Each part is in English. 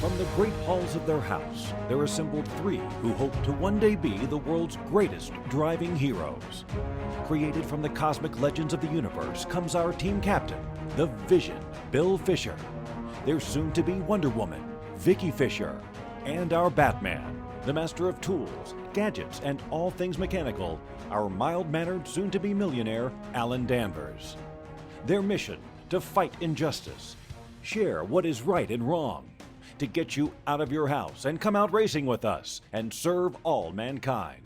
From the great halls of their house, there assembled three who hope to one day be the world's greatest driving heroes. Created from the cosmic legends of the universe comes our team captain, the Vision, Bill Fisher. There's soon to be Wonder Woman, Vicky Fisher, and our Batman, the master of tools, gadgets, and all things mechanical, our mild-mannered soon-to-be millionaire, Alan Danvers. Their mission, to fight injustice, share what is right and wrong, to get you out of your house and come out racing with us and serve all mankind.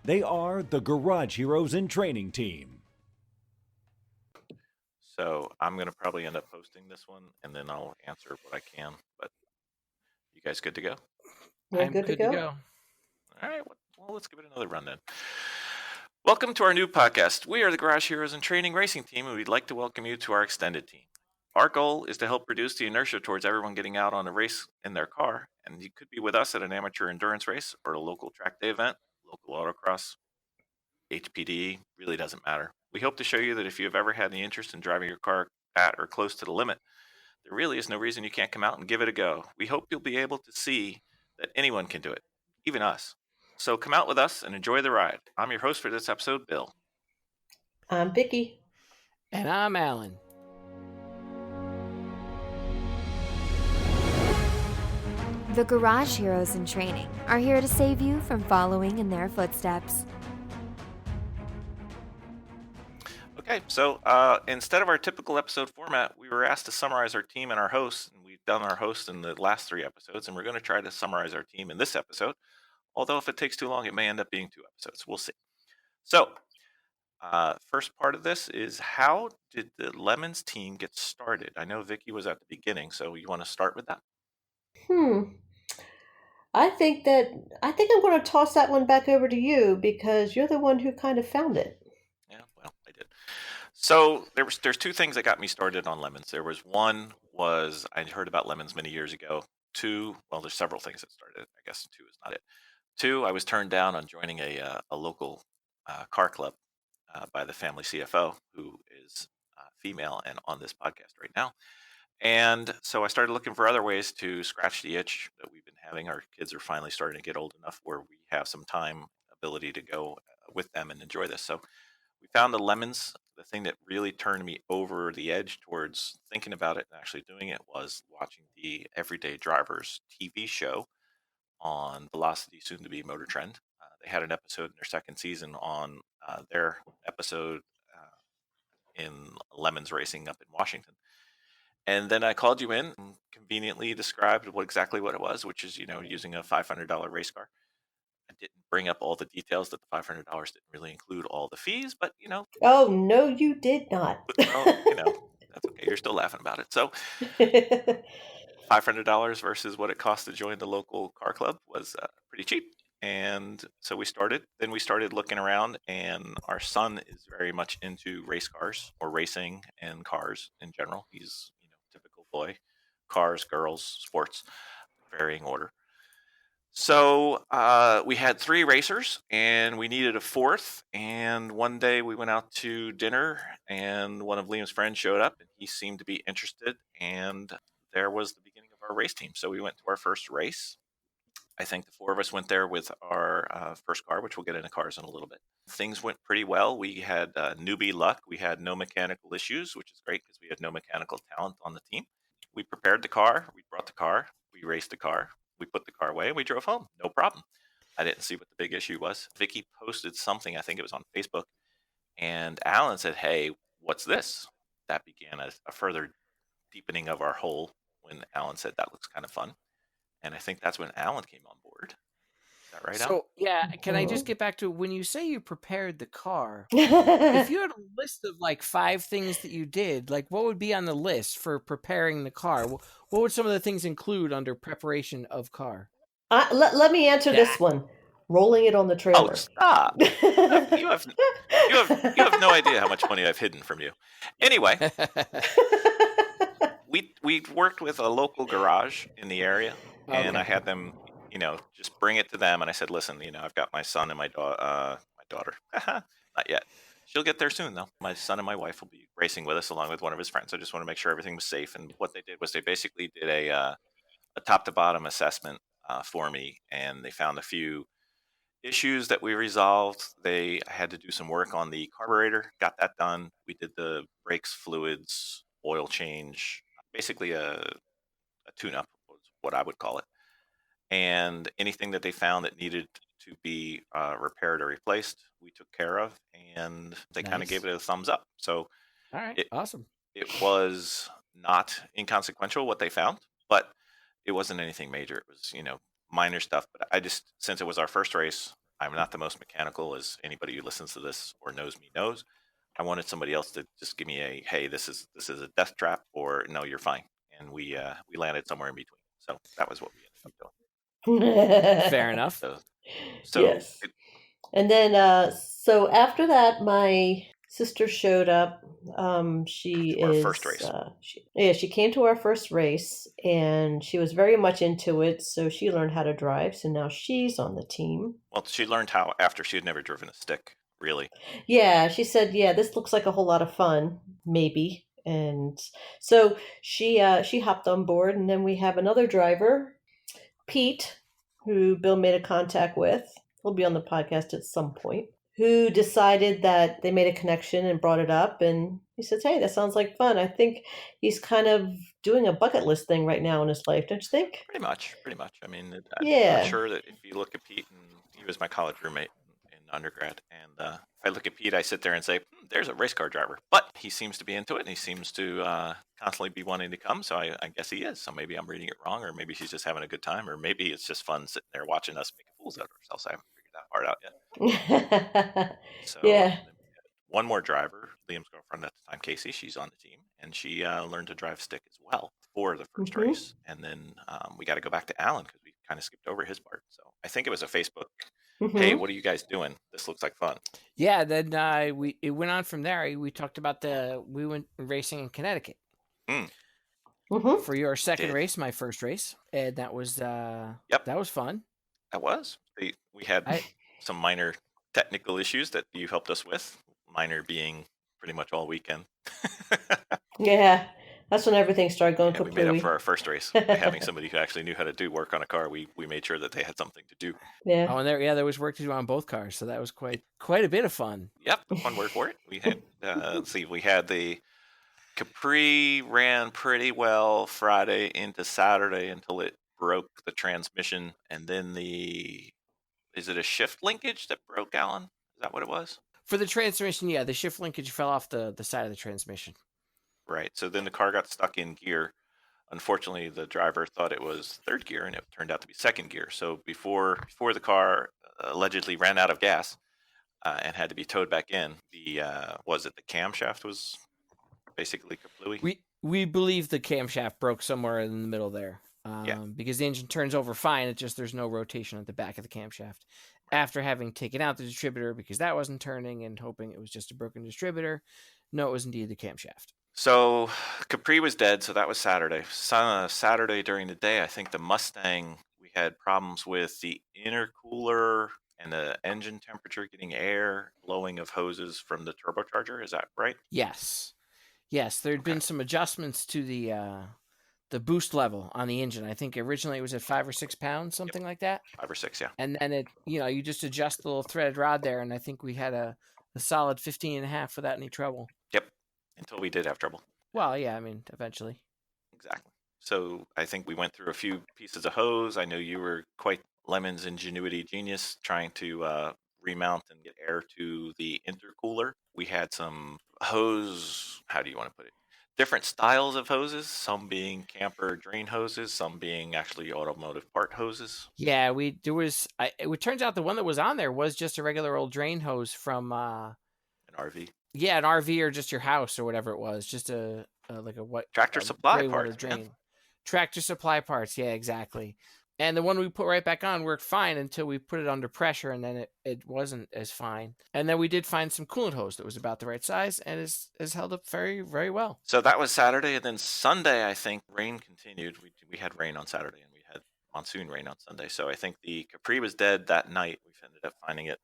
They are the Garage Heroes in Training Team. So I'm going to probably end up posting this one, and then I'll answer what I can. But you guys good to go? I'm good to go. All right. Well, let's give it another run then. Welcome to our new podcast. We are the Garage Heroes in Training Racing Team, and we'd like to welcome you to our extended team. Our goal is to help reduce the inertia towards everyone getting out on a race in their car, and you could be with us at an amateur endurance race or a local track day event, local autocross, HPD, really doesn't matter. We hope to show you that if you have ever had any interest in driving your car at or close to the limit, there really is no reason you can't come out and give it a go. We hope you'll be able to see that anyone can do it, even us. So come out with us and enjoy the ride. I'm your host for this episode, Bill. I'm Vicky. And I'm Alan. The Garage Heroes in Training are here to save you from following in their footsteps. Okay, so instead of our typical episode format, we were asked to summarize our team and our hosts, and we've done our hosts in the last 3 episodes, and we're going to try to summarize our team in this episode. Although if it takes too long, it may end up being 2 episodes. We'll see. So, first part of this is, how did the Lemons team get started? I know Vicky was at the beginning, so you want to start with that? I think I'm going to toss that one back over to you because you're the one who kind of found it. Yeah, well, I did. So there's 2 things that got me started on Lemons. There was one was I heard about Lemons many years ago. 2, well, there's several things that started it. I guess 2 is not it. 2, I was turned down on joining a local car club by the family CFO, who is female and on this podcast right now. And so I started looking for other ways to scratch the itch that we've been having. Our kids are finally starting to get old enough where we have some time, ability to go with them and enjoy this. So we found the Lemons. The thing that really turned me over the edge towards thinking about it and actually doing it was watching the Everyday Drivers TV show on Velocity, soon to be Motor Trend. They had an episode in their 2nd season on their episode in Lemons Racing up in Washington. And then I called you in and conveniently described exactly what it was, which is, using a $500 race car. I didn't bring up all the details that the $500 didn't really include all the fees, but, Oh, no, you did not. well, that's okay. You're still laughing about it. So $500 versus what it cost to join the local car club was pretty cheap. And so we started looking around, and our son is very much into race cars or racing and cars in general. He's, typical boy, cars, girls, sports, varying order. So we had 3 racers, and we needed a 4th. And one day we went out to dinner, and one of Liam's friends showed up, and he seemed to be interested. And there was the beginning of our race team. So we went to our first race. I think the 4 of us went there with our first car, which we'll get into cars in a little bit. Things went pretty well. We had newbie luck. We had no mechanical issues, which is great because we had no mechanical talent on the team. We prepared the car. We brought the car. We raced the car. We put the car away, and we drove home. No problem. I didn't see what the big issue was. Vicky posted something, I think it was on Facebook, and Alan said, "Hey, what's this?" That began a further deepening of our hole when Alan said, "That looks kind of fun." And I think that's when Alan came on board. Is that right, Alan? So, yeah, can I just get back to when you say you prepared the car? If you had a list of like 5 things that you did, like what would be on the list for preparing the car? What would some of the things include under preparation of car? Let me answer this one. Rolling it on the trailer. Oh, stop! You have no idea how much money I've hidden from you. Anyway, we worked with a local garage in the area, and I had them, just bring it to them. And I said, "Listen, I've got my son and my daughter. Not yet. She'll get there soon, though. My son and my wife will be racing with us along with one of his friends. I just want to make sure everything was safe." And what they did was they basically did a a top to bottom assessment for me, and they found a few issues that we resolved. They had to do some work on the carburetor, got that done. We did the brakes, fluids, oil change, basically a tune-up was what I would call it. And anything that they found that needed to be repaired or replaced, we took care of, and they kind of Nice. gave it a thumbs up. So All right. it Awesome. it was not inconsequential what they found, but it wasn't anything major. It was, minor stuff. But I just, since it was our first race, I'm not the most mechanical, as anybody who listens to this or knows me knows. I wanted somebody else to just give me a, hey, this is a death trap, or no, you're fine. And we landed somewhere in between. So that was what we ended up doing. Fair enough. So Yes. And then, so after that, my sister showed up. She our is first race. she came to our first race, and she was very much into it. So she learned how to drive. So now she's on the team. Well, she learned how after she had never driven a stick, really. Yeah, she said, "Yeah, this looks like a whole lot of fun, maybe." And so she hopped on board, and then we have another driver, Pete, who Bill made a contact with. He'll be on the podcast at some point. Who decided that they made a connection and brought it up, and he says, "Hey, that sounds like fun." I think he's kind of doing a bucket list thing right now in his life, don't you think? Pretty much. I mean, I'm Yeah. sure that if you look at Pete, and he was my college roommate in undergrad, and if I look at Pete, I sit there and say, there's a race car driver. But he seems to be into it, and he seems to constantly be wanting to come, so I guess he is. So maybe I'm reading it wrong, or maybe she's just having a good time, or maybe it's just fun sitting there watching us make fools out of ourselves. I haven't figured that part out yet. So Yeah. then we had one more driver, Liam's girlfriend at the time, Casey. She's on the team, and she learned to drive stick as well for the first Mhm. race. And then we got to go back to Alan because we kind of skipped over his part. So I think it was a Facebook, hey, Mhm. what are you guys doing? This looks like fun. Yeah. Then it went on from there. We talked about we went racing in Connecticut Mhm. for your second did. race, my first race, and that was Yep. that was fun. That was. We had some minor technical issues that you helped us with, minor being pretty much all weekend. Yeah. That's when everything started going Yeah, we made up kaplooey. for our first race by having somebody who actually knew how to do work on a car. We made sure that they had something to do. Yeah. Oh, and there was work to do on both cars, so that was quite a bit of fun. Yep, one word for it. We had let's see, we had the Capri ran pretty well Friday into Saturday until it broke the transmission, and then is it a shift linkage that broke, Alan? Is that what it was? For the transmission, yeah, the shift linkage fell off the side of the transmission. Right. So then the car got stuck in gear. Unfortunately, the driver thought it was third gear, and it turned out to be second gear. So before the car allegedly ran out of gas and had to be towed back in, the camshaft was basically kaplooey? We believe the camshaft broke somewhere in the middle there. Yeah. Because the engine turns over fine. It's just there's no rotation at the back of the camshaft. After having taken out the distributor because that wasn't turning and hoping it was just a broken distributor, no, it was indeed the camshaft. So Capri was dead, so that was Saturday. Saturday during the day, I think the Mustang, we had problems with the intercooler and the engine temperature getting air, blowing of hoses from the turbocharger. Is that right? Yes. There'd been some adjustments to the boost level on the engine. I think originally it was at 5 or 6 pounds, something like that. 5 or 6, yeah. And then it, you just adjust the little threaded rod there, and I think we had a solid 15.5 without any trouble. Yep. Until we did have trouble. Well, yeah, I mean, eventually. Exactly. So I think we went through a few pieces of hose. I know you were quite Lemon's ingenuity genius trying to remount and get air to the intercooler. We had some hose, how do you want to put it? Different styles of hoses, some being camper drain hoses, some being actually automotive part hoses. Yeah, it turns out the one that was on there was just a regular old drain hose from an RV. Yeah, an RV or just your house or whatever it was, just like a what Tractor Supply parts, drain. man. Tractor Supply parts, yeah, exactly. And the one we put right back on worked fine until we put it under pressure, and then it wasn't as fine. And then we did find some coolant hose that was about the right size and has held up very, very well. So that was Saturday, and then Sunday, I think rain continued. We had rain on Saturday, and we had monsoon rain on Sunday. So I think the Capri was dead that night. We ended up finding it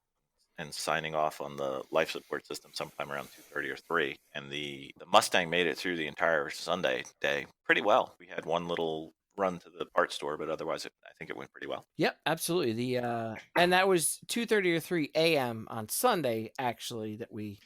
and signing off on the life support system sometime around 2:30 or 3. And the Mustang made it through the entire Sunday day pretty well. We had one little run to the parts store, but otherwise I think it went pretty well. Yep, absolutely. And that was 2:30 or 3 a.m. on Sunday, actually, that we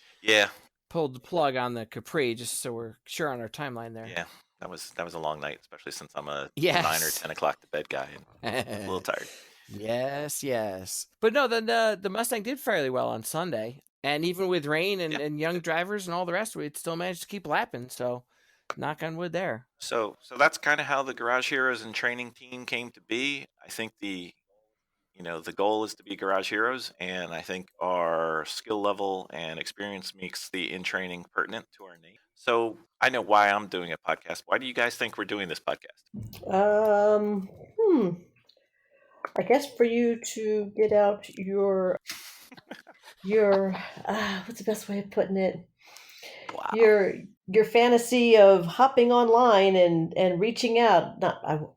pulled the plug on the Capri, just so we're sure on our timeline there. Yeah, that was a long night, especially since I'm a Yes. 9 or 10 o'clock to bed guy and I was a little tired. Yes. But no, then the Mustang did fairly well on Sunday. And even with rain and young drivers and all the rest of it still managed to keep lapping. So knock on wood there. So that's kind of how the Garage Heroes and training team came to be. I think the goal is to be Garage Heroes, and I think our skill level and experience makes the in training pertinent to our name. So I know why I'm doing a podcast. Why do you guys think we're doing this podcast? I guess for you to get out your what's the best way of putting it? Wow. Your fantasy of hopping online and reaching out.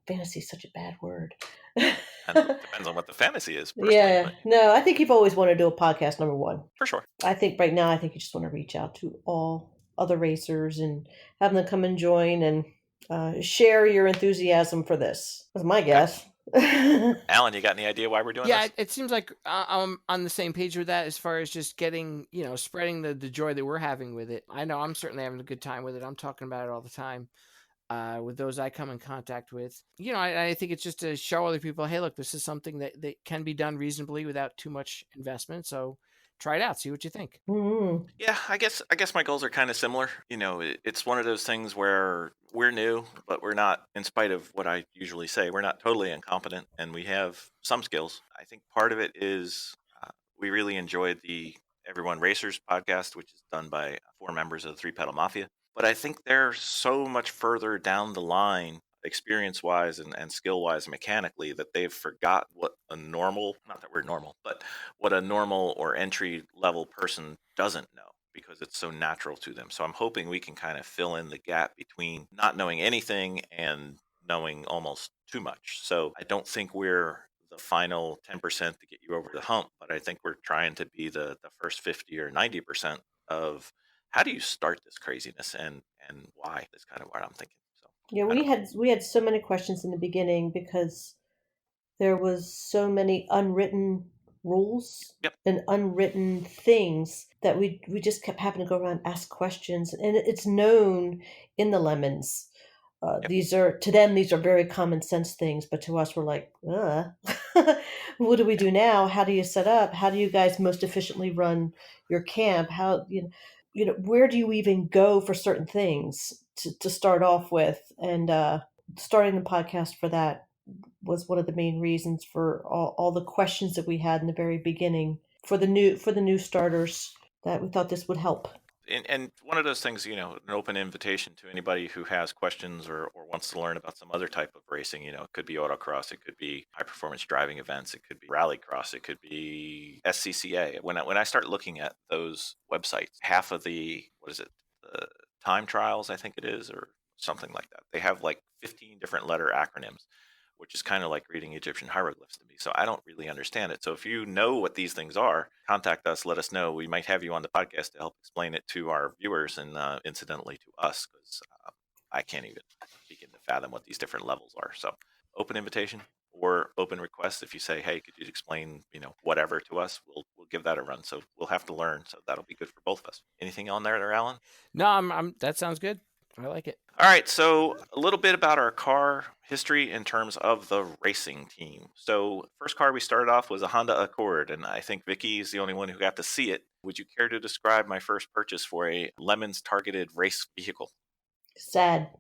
Fantasy is such a bad word. Depends on what the fantasy is. Yeah, no, I think you've always wanted to do a podcast, number one. For sure. I think right now, you just want to reach out to all other racers and have them come and join and share your enthusiasm for this. That's my guess. Alan, you got any idea why we're doing this? Yeah, it seems like I'm on the same page with that as far as just getting, spreading the joy that we're having with it. I know I'm certainly having a good time with it. I'm talking about it all the time with those I come in contact with. I think it's just to show other people, hey, look, this is something that can be done reasonably without too much investment. So try it out, see what you think. Mm-hmm. Yeah, I guess my goals are kind of similar. It's one of those things where we're new, but we're not, in spite of what I usually say, we're not totally incompetent, and we have some skills. I think part of it is we really enjoyed the Everyone Racers podcast, which is done by 4 members of the Three Pedal Mafia. But I think they're so much further down the line, experience-wise and skill-wise mechanically, that they've forgot what a normal, not that we're normal, but what a normal or entry-level person doesn't know, because it's so natural to them. So I'm hoping we can kind of fill in the gap between not knowing anything and knowing almost too much. So I don't think we're the final 10% to get you over the hump, but I think we're trying to be the first 50 or 90% of how do you start this craziness and why. That's kind of what I'm thinking. So yeah, we had so many questions in the beginning because there was so many unwritten rules and unwritten things that we just kept having to go around and ask questions, and it's known in the Lemons. These are very common sense things, but to us, we're like, what do we do now? How do you set up? How do you guys most efficiently run your camp? How where do you even go for certain things to start off with? And starting the podcast for that was one of the main reasons for all the questions that we had in the very beginning for the new starters, that we thought this would help. And one of those things, an open invitation to anybody who has questions or wants to learn about some other type of racing. It could be autocross, it could be high performance driving events, it could be rallycross, it could be SCCA. When I start looking at those websites, half of the time trials, I think it is, or something like that, they have like 15 different letter acronyms, which is kind of like reading Egyptian hieroglyphs to me. So I don't really understand it. So if you know what these things are, contact us, let us know. We might have you on the podcast to help explain it to our viewers and incidentally to us, because I can't even begin to fathom what these different levels are. So open invitation or open request. If you say, hey, could you explain, whatever to us, we'll give that a run. So we'll have to learn. So that'll be good for both of us. Anything on there, Alan? No, that sounds good. I like it. All right, so a little bit about our car history in terms of the racing team. So first car we started off was a Honda Accord, and I think Vicky is the only one who got to see it. Would you care to describe my first purchase for a Lemons targeted race vehicle? Sad.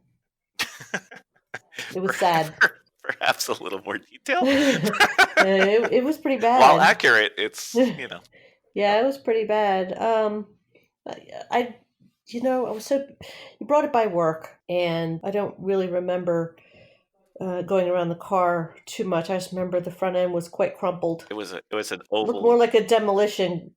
It was sad. Perhaps a little more detail. It was pretty bad. While accurate, it's Yeah, it was pretty bad. I was so, you brought it by work, and I don't really remember going around the car too much. I just remember the front end was quite crumpled. It was an oval. Looked more like a demolition.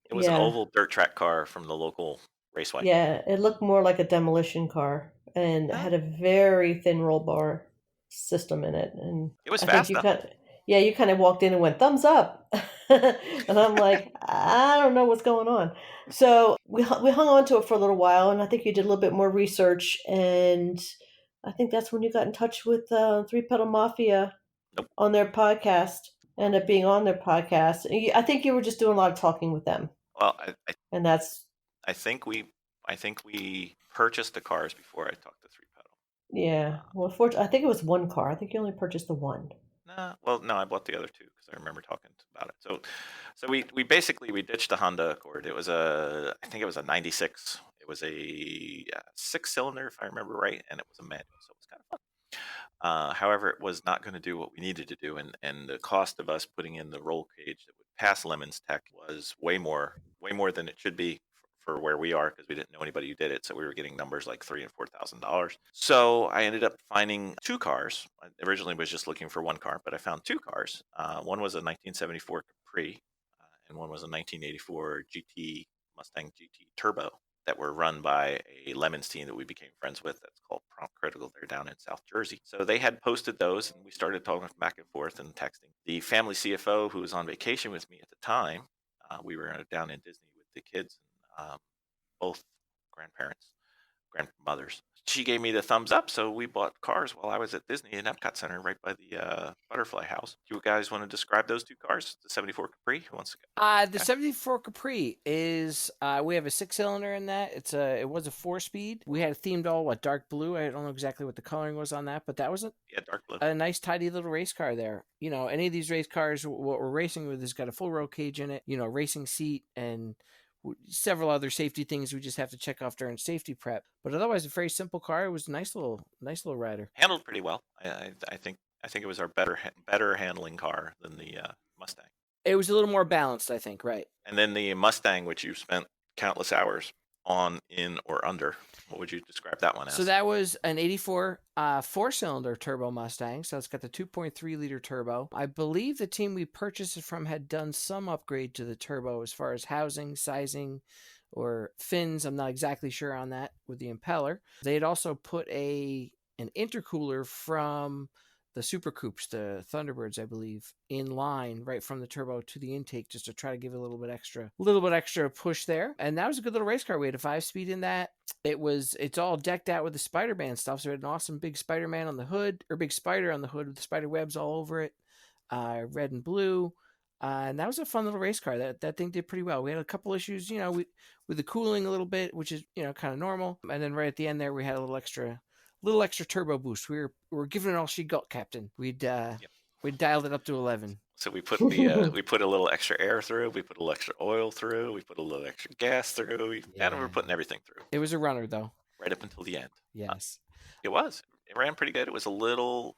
It was an oval dirt track car from the local raceway. Yeah, it looked more like a demolition car, and it had a very thin roll bar system in it. And it was fast though. You kind of walked in and went, thumbs up. And I'm like, I don't know what's going on. So we hung on to it for a little while, and I think you did a little bit more research, and I think that's when you got in touch with Three Pedal Mafia Nope. on their podcast. Ended up being on their podcast. I think you were just doing a lot of talking with them, Well, and that's I think we purchased the cars before I talked to Three Pedal. yeah. Well, I think it was one car. I think you only purchased the one. No, I bought the other two because I remember talking about it. So we basically we ditched the Honda Accord. It was I think it was a '96. It was a 6-cylinder, if I remember right, and it was a manual, so it was kind of fun. However, it was not going to do what we needed to do, and the cost of us putting in the roll cage that would pass Lemon's tech was way more than it should be for where we are, because we didn't know anybody who did it. So we were getting numbers like $3,000 and $4,000. So I ended up finding two cars. I originally was just looking for one car, but I found two cars. One was a 1974 Capri, and one was a 1984 GT Mustang GT Turbo that were run by a Lemons team that we became friends with. That's called Prompt Critical. They're down in South Jersey. So they had posted those, and we started talking back and forth and texting. The family CFO, who was on vacation with me at the time, we were down in Disney with the kids, and both grandmothers. She gave me the thumbs up, so we bought cars while I was at Disney in Epcot Center, right by the Butterfly House. Do you guys want to describe those two cars? The '74 Capri. Who wants to go? The '74 Capri is we have a 6-cylinder in that. It was a 4-speed. We had it themed all dark blue. I don't know exactly what the coloring was on that, but that was dark blue. A nice tidy little race car there. Any of these race cars, what we're racing with has got a full roll cage in it. Racing seat and several other safety things we just have to check off during safety prep. But otherwise, a very simple car. It was a nice little rider. Handled pretty well. I think it was our better handling car than the Mustang. It was a little more balanced, I think, right? And then the Mustang, which you spent countless hours on, in, or under. What would you describe that one as? So that was an 84 4-cylinder turbo Mustang. So it's got the 2.3 liter turbo. I believe the team we purchased it from had done some upgrade to the turbo as far as housing, sizing, or fins. I'm not exactly sure on that with the impeller. They had also put an intercooler from the Super Coupes, the Thunderbirds, I believe, in line right from the turbo to the intake, just to try to give it a little bit extra push there. And that was a good little race car. We had a 5-speed in that. It's all decked out with the Spider-Man stuff. So we had an awesome big Spider-Man on the hood, or big spider on the hood with the spider webs all over it, red and blue. And that was a fun little race car. That thing did pretty well. We had a couple issues, with the cooling a little bit, which is, kind of normal. And then right at the end there, we had a little extra turbo boost. We were giving it all she got, Captain. We dialed it up to 11. So we put we put a little extra air through. We put a little extra oil through. We put a little extra gas through. We were putting everything through. It was a runner, though. Right up until the end. Yes, it was. It ran pretty good. It was a little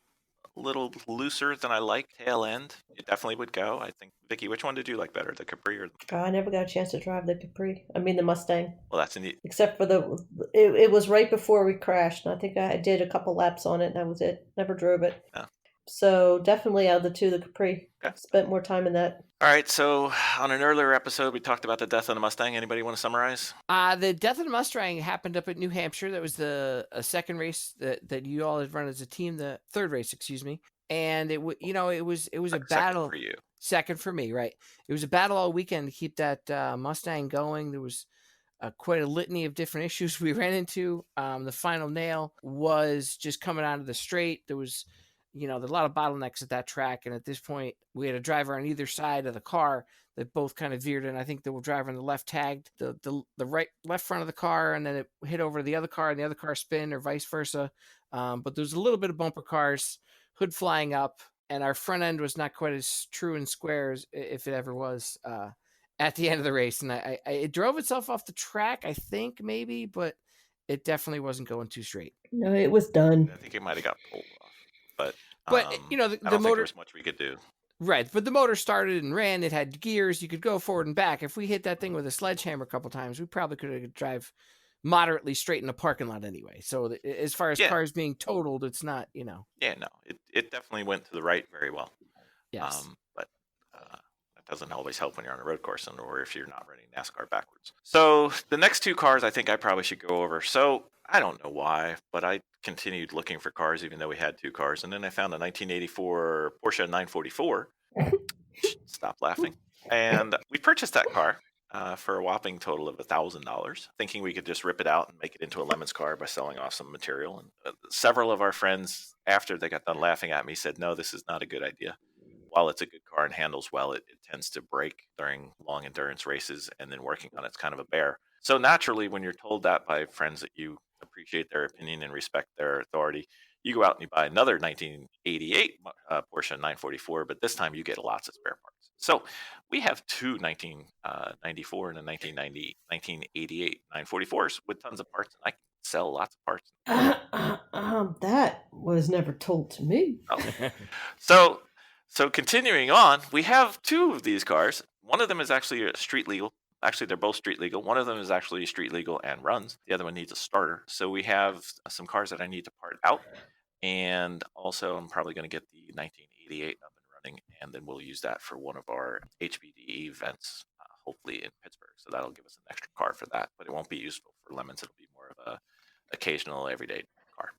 looser than I liked. Tail end, it definitely would go. I think, Vicky, which one did you like better, the Capri or? I never got a chance to drive the Capri. I mean the Mustang. Well, that's neat. Except for it was right before we crashed, and I think I did a couple laps on it, and that was it. Never drove it. No. So definitely out of the two, the Capri. Okay. Spent more time in that. All right, so on an earlier episode, we talked about the death of the Mustang. Anybody want to summarize? The death of the Mustang happened up at New Hampshire. That was a second race that you all had run as a team. The third race, excuse me. And it was a battle. Second for you. Second for me, right? It was a battle all weekend to keep that Mustang going. There was quite a litany of different issues we ran into. The final nail was just coming out of the straight. There was, there were a lot of bottlenecks at that track. And at this point, we had a driver on either side of the car that both kind of veered. And I think the driver on the left tagged the left front of the car, and then it hit over the other car, and the other car spin, or vice versa. But there was a little bit of bumper cars, hood flying up, and our front end was not quite as true and square as if it ever was at the end of the race. And it drove itself off the track, I think, maybe, but it definitely wasn't going too straight. No, it was done. I think it might have got pulled off. But the I don't motor, think there was much we could do. Right, but the motor started and ran. It had gears. You could go forward and back. If we hit that thing with a sledgehammer a couple times, we probably could have drive moderately straight in a parking lot anyway. So as far as cars being totaled, it's not, Yeah, no, it definitely went to the right very well. Yes. But that doesn't always help when you're on a road course, or if you're not running NASCAR backwards. So the next two cars I think I probably should go over. So I don't know why, but I continued looking for cars even though we had two cars. And then I found a 1984 Porsche 944. Stop laughing. And we purchased that car. for a whopping total of $1,000, thinking we could just rip it out and make it into a Lemons car by selling off some material. And several of our friends, after they got done laughing at me, said, "No, this is not a good idea. While it's a good car and handles well, it tends to break during long endurance races, and then working on it's kind of a bear." So naturally, when you're told that by friends that you appreciate their opinion and respect their authority, you go out and you buy another 1988 Porsche 944, but this time you get lots of spare parts. So we have two 1994 and a 1990, 1988 944s with tons of parts, and I can sell lots of parts. That was never told to me. Oh. So continuing on, we have two of these cars. One of them is actually street legal. Actually, they're both street legal. One of them is actually street legal and runs. The other one needs a starter. So we have some cars that I need to part out. And also, I'm probably going to get the 1988 up and running, and then we'll use that for one of our HBD events, hopefully in Pittsburgh. So that'll give us an extra car for that, but it won't be useful for Lemons. It'll be more of a occasional, everyday car.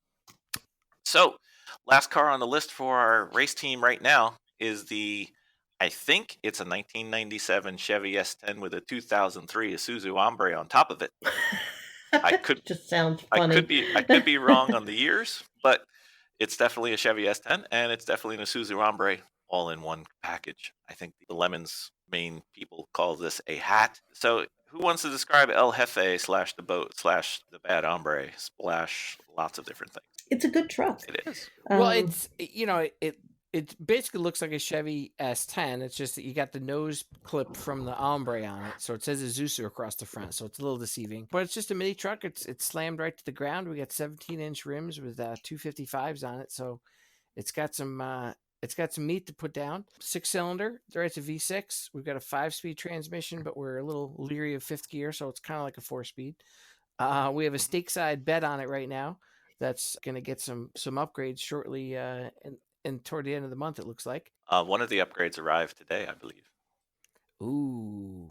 So, last car on the list for our race team right now is I think it's a 1997 Chevy S10 with a 2003 Isuzu Hombre on top of it. I could just sounds funny. I could be wrong on the years, but it's definitely a Chevy S10, and it's definitely an Isuzu Hombre all in one package. I think the Lemons main people call this a hat. So who wants to describe El Jefe / the boat / the bad hombre / lots of different things? It's a good truck. It is. Well, it's it basically looks like a Chevy S10. It's just that you got the nose clip from the Hombre on it, so it says Isuzu across the front, so it's a little deceiving. But it's just a mini truck. It's slammed right to the ground. We got 17-inch rims with 255s on it, so it's got some meat to put down. 6-cylinder. It's a V6. We've got a 5-speed transmission, but we're a little leery of 5th gear, so it's kind of like a 4-speed. We have a stake side bed on it right now. That's going to get some upgrades shortly, and toward the end of the month, it looks like. One of the upgrades arrived today, I believe. Ooh,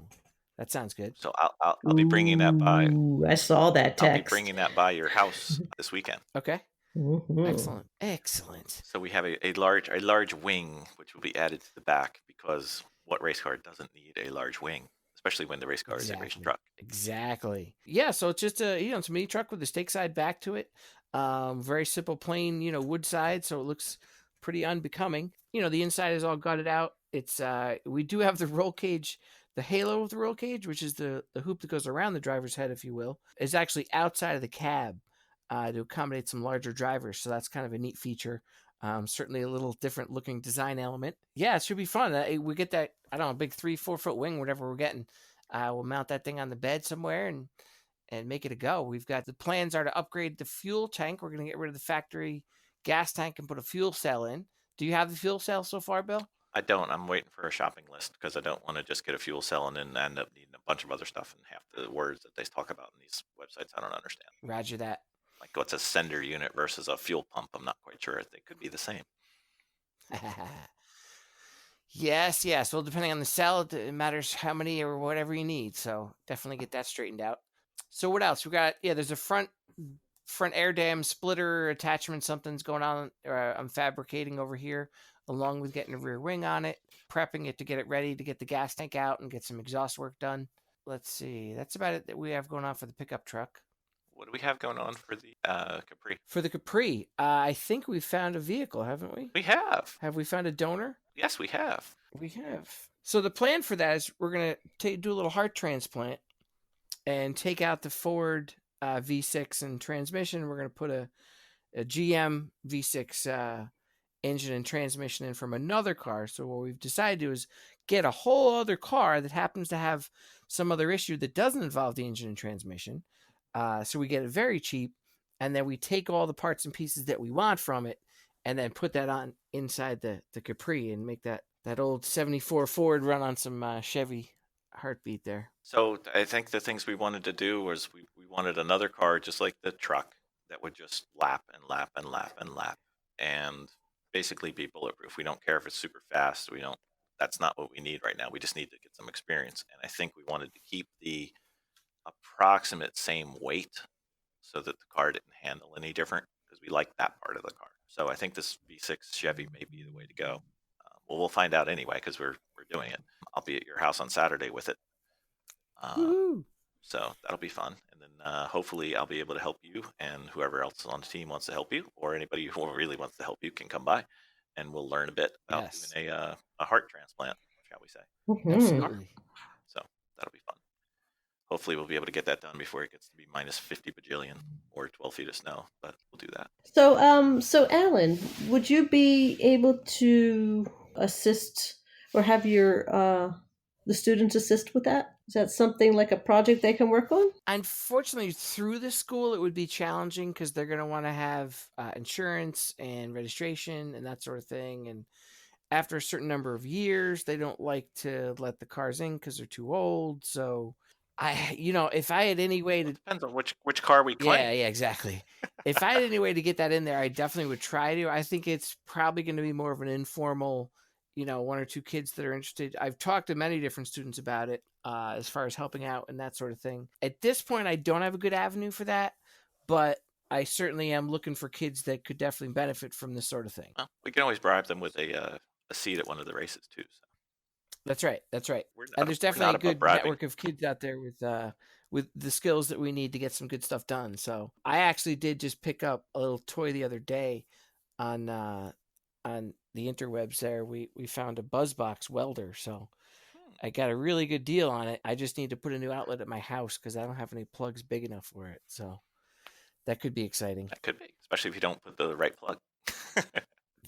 that sounds good. So I'll be bringing that by. I saw that text. I'll be bringing that by your house this weekend. Okay. Mm-hmm. Excellent. So we have a large wing, which will be added to the back, because what race car doesn't need a large wing, especially when the race car is a race truck. Exactly. Yeah. So it's just it's a mini truck with a stake side back to it. Very simple, plain, wood side, so it looks pretty unbecoming. The inside is all gutted out. It's we do have the roll cage, the halo of the roll cage, which is the hoop that goes around the driver's head, if you will, is actually outside of the cab to accommodate some larger drivers. So that's kind of a neat feature. Certainly a little different looking design element. Yeah, it should be fun. We get that, I don't know, big 3-4 foot wing, whatever we're getting. We'll mount that thing on the bed somewhere and make it a go. We've got the plans are to upgrade the fuel tank. We're going to get rid of the factory gas tank and put a fuel cell in. Do you have the fuel cell so far, Bill? I don't. I'm waiting for a shopping list because I don't want to just get a fuel cell and then end up needing a bunch of other stuff, and half the words that they talk about in these websites I don't understand. Roger that. Like what's a sender unit versus a fuel pump? I'm not quite sure. They could be the same. Yes. Well, depending on the cell, it matters how many or whatever you need. So definitely get that straightened out. So what else? We got, there's a front air dam splitter attachment. Something's going on. I'm fabricating over here, along with getting a rear wing on it, prepping it to get it ready to get the gas tank out and get some exhaust work done. Let's see. That's about it that we have going on for the pickup truck. What do we have going on for the Capri? For the Capri, I think we found a vehicle, haven't we? We have. Have we found a donor? Yes, we have. We have. So the plan for that is we're going to do a little heart transplant and take out the Ford V6 and transmission. We're going to put a GM V6 engine and transmission in from another car. So what we've decided to do is get a whole other car that happens to have some other issue that doesn't involve the engine and transmission. So we get it very cheap, and then we take all the parts and pieces that we want from it and then put that on inside the Capri and make that old 74 Ford run on some Chevy heartbeat there. So I think the things we wanted to do was we wanted another car just like the truck that would just lap and lap and lap and lap and basically be bulletproof. We don't care if it's super fast. That's not what we need right now. We just need to get some experience. And I think we wanted to keep the approximate same weight so that the car didn't handle any different, because we like that part of the car. So I think this V6 Chevy may be the way to go. Well, we'll find out anyway because we're doing it. I'll be at your house on Saturday with it. Woohoo! So that'll be fun. And then hopefully I'll be able to help you, and whoever else on the team wants to help you, or anybody who really wants to help you can come by, and we'll learn a bit about Yes. doing a heart transplant, shall we say. Mhm. Absolutely. So that'll be fun. Hopefully we'll be able to get that done before it gets to be minus 50 bajillion or 12 feet of snow, but we'll do that. So Alan, would you be able to assist or have the students assist with that? Is that something like a project they can work on? Unfortunately, through the school, it would be challenging because they're going to want to have insurance and registration and that sort of thing. And after a certain number of years, they don't like to let the cars in because they're too old. So if I had any way to, Depends on which car we claim. yeah, exactly. If I had any way to get that in there, I definitely would try to. I think it's probably going to be more of an informal, one or two kids that are interested. I've talked to many different students about it as far as helping out and that sort of thing. At this point, I don't have a good avenue for that, but I certainly am looking for kids that could definitely benefit from this sort of thing. Well, we can always bribe them with a seat at one of the races too. So. That's right. We're And there's we're definitely a above good bribing. network of kids out there with the skills that we need to get some good stuff done. So I actually did just pick up a little toy the other day on the interwebs. There, we found a BuzzBox welder. So I got a really good deal on it. I just need to put a new outlet at my house because I don't have any plugs big enough for it. So that could be exciting. That could be, especially if you don't put the right plug.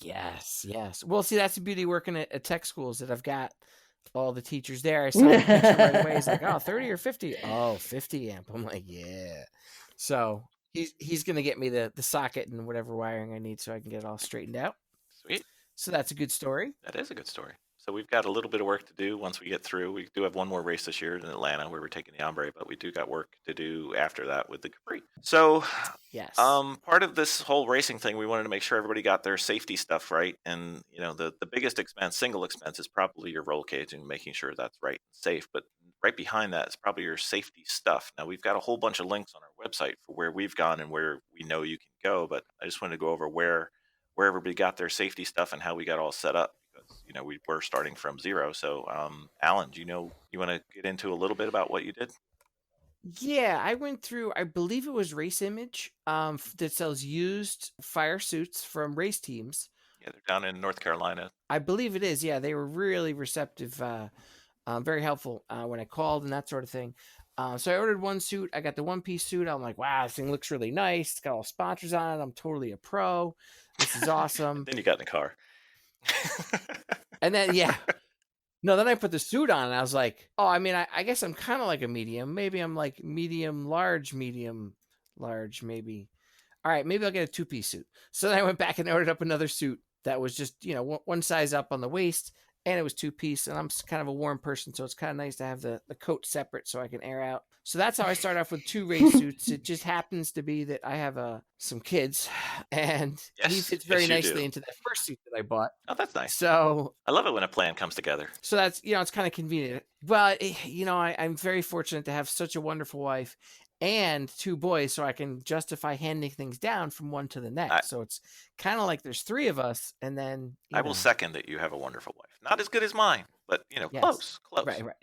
Yes. Well, see, that's the beauty of working at tech schools that I've got all the teachers there. I saw the picture right away. He's like, oh, 30 or 50? Oh, 50 amp. I'm like, yeah. So he's going to get me the socket and whatever wiring I need so I can get it all straightened out. Sweet. So that's a good story. That is a good story. So we've got a little bit of work to do once we get through. We do have one more race this year in Atlanta where we're taking the Ombre, but we do got work to do after that with the Capri. So Yes. part of this whole racing thing, we wanted to make sure everybody got their safety stuff right. And, the biggest single expense is probably your roll cage and making sure that's right and safe. But right behind that is probably your safety stuff. Now, we've got a whole bunch of links on our website for where we've gone and where we know you can go. But I just wanted to go over where everybody got their safety stuff and how we got all set up. We were starting from zero. So, Alan, do you want to get into a little bit about what you did? Yeah, I went through, I believe it was Race Image that sells used fire suits from race teams. Yeah, they're down in North Carolina. I believe it is. Yeah, they were really receptive, very helpful when I called and that sort of thing. So I ordered one suit. I got the one-piece suit. I'm like, wow, this thing looks really nice. It's got all sponsors on it. I'm totally a pro. This is awesome. Then you got in the car. And then, yeah. No, then I put the suit on and I was like, oh, I mean, I guess I'm kind of like a medium. Maybe I'm like medium, large, maybe. All right, maybe I'll get a two-piece suit. So then I went back and ordered up another suit that was just, one size up on the waist, and it was two-piece. And I'm kind of a warm person, so it's kind of nice to have the coat separate so I can air out. So that's how I start off with two race suits. It just happens to be that I have some kids, and he fits very nicely into that first suit that I bought. Oh, that's nice. So I love it when a plan comes together. So that's, it's kind of convenient. But, I'm very fortunate to have such a wonderful wife and two boys, so I can justify handing things down from one to the next. So it's kind of like there's three of us, and then I will second that you have a wonderful wife. Not as good as mine, but close. Right.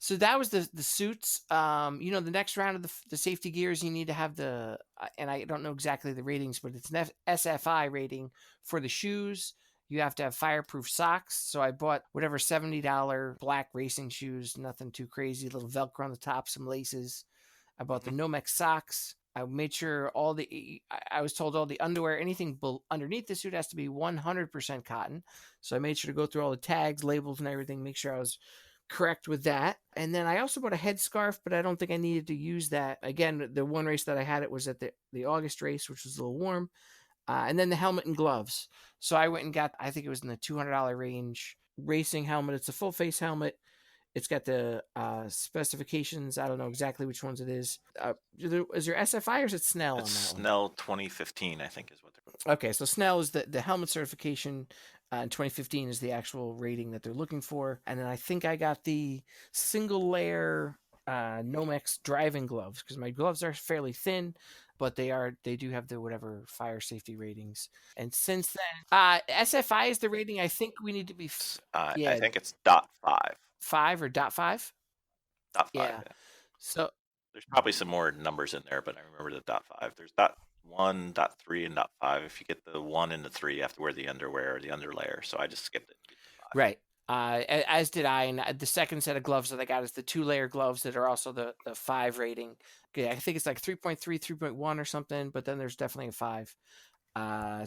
So that was the suits. The next round of the safety gears, you need to have and I don't know exactly the ratings, but it's an SFI rating for the shoes. You have to have fireproof socks. So I bought whatever $70 black racing shoes, nothing too crazy, a little Velcro on the top, some laces. I bought the Nomex socks. I made sure I was told all the underwear, anything underneath the suit has to be 100% cotton. So I made sure to go through all the tags, labels, and everything, make sure I was correct with that. And then I also bought a headscarf, but I don't think I needed to use that. Again, the one race that I had, it was at the August race, which was a little warm. And then the helmet and gloves. So I went and got, I think it was in the $200 range, racing helmet. It's a full face helmet. It's got the specifications. I don't know exactly which ones it is. Is there SFI or is it Snell on that Snell 2015, I think is what they're called. Okay, so Snell is the helmet certification. And 2015 is the actual rating that they're looking for. And then I think I got the single layer Nomex driving gloves because my gloves are fairly thin, but they do have the whatever fire safety ratings. And since then, SFI is the rating I think we need to be. I think it's .5. .5 or .5? .5. Yeah. Yeah. So There's probably some more numbers in there, but I remember the .5. There's .1, .3, and .5. If you get the 1 and the 3, you have to wear the underwear or the underlayer. So I just skipped it and get the 5. right. As did I. And the second set of gloves that I got is the 2-layer gloves that are also the 5 rating. Okay, I think it's like 3.3, 3.1 or something, but then there's definitely a 5.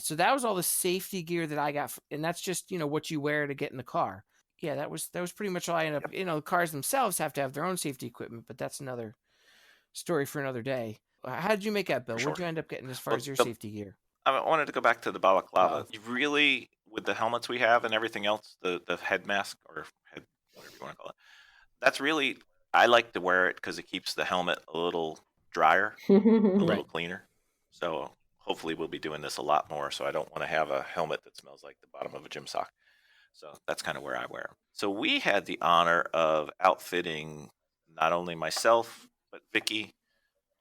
So that was all the safety gear that I got, and that's just what you wear to get in the car. Yeah, that was pretty much all I ended up. The cars themselves have to have their own safety equipment, but that's another story for another day. How did you make that, Bill? For What'd sure. you end up getting as far Well, as your safety gear? I wanted to go back to the balaclava. Uh-oh. You really, with the helmets we have and everything else, the head mask or head, whatever you want to call it, that's really, I like to wear it because it keeps the helmet a little drier, a little Right. cleaner. So hopefully we'll be doing this a lot more. So I don't want to have a helmet that smells like the bottom of a gym sock. So that's kind of where I wear them. So we had the honor of outfitting not only myself, but Vicky,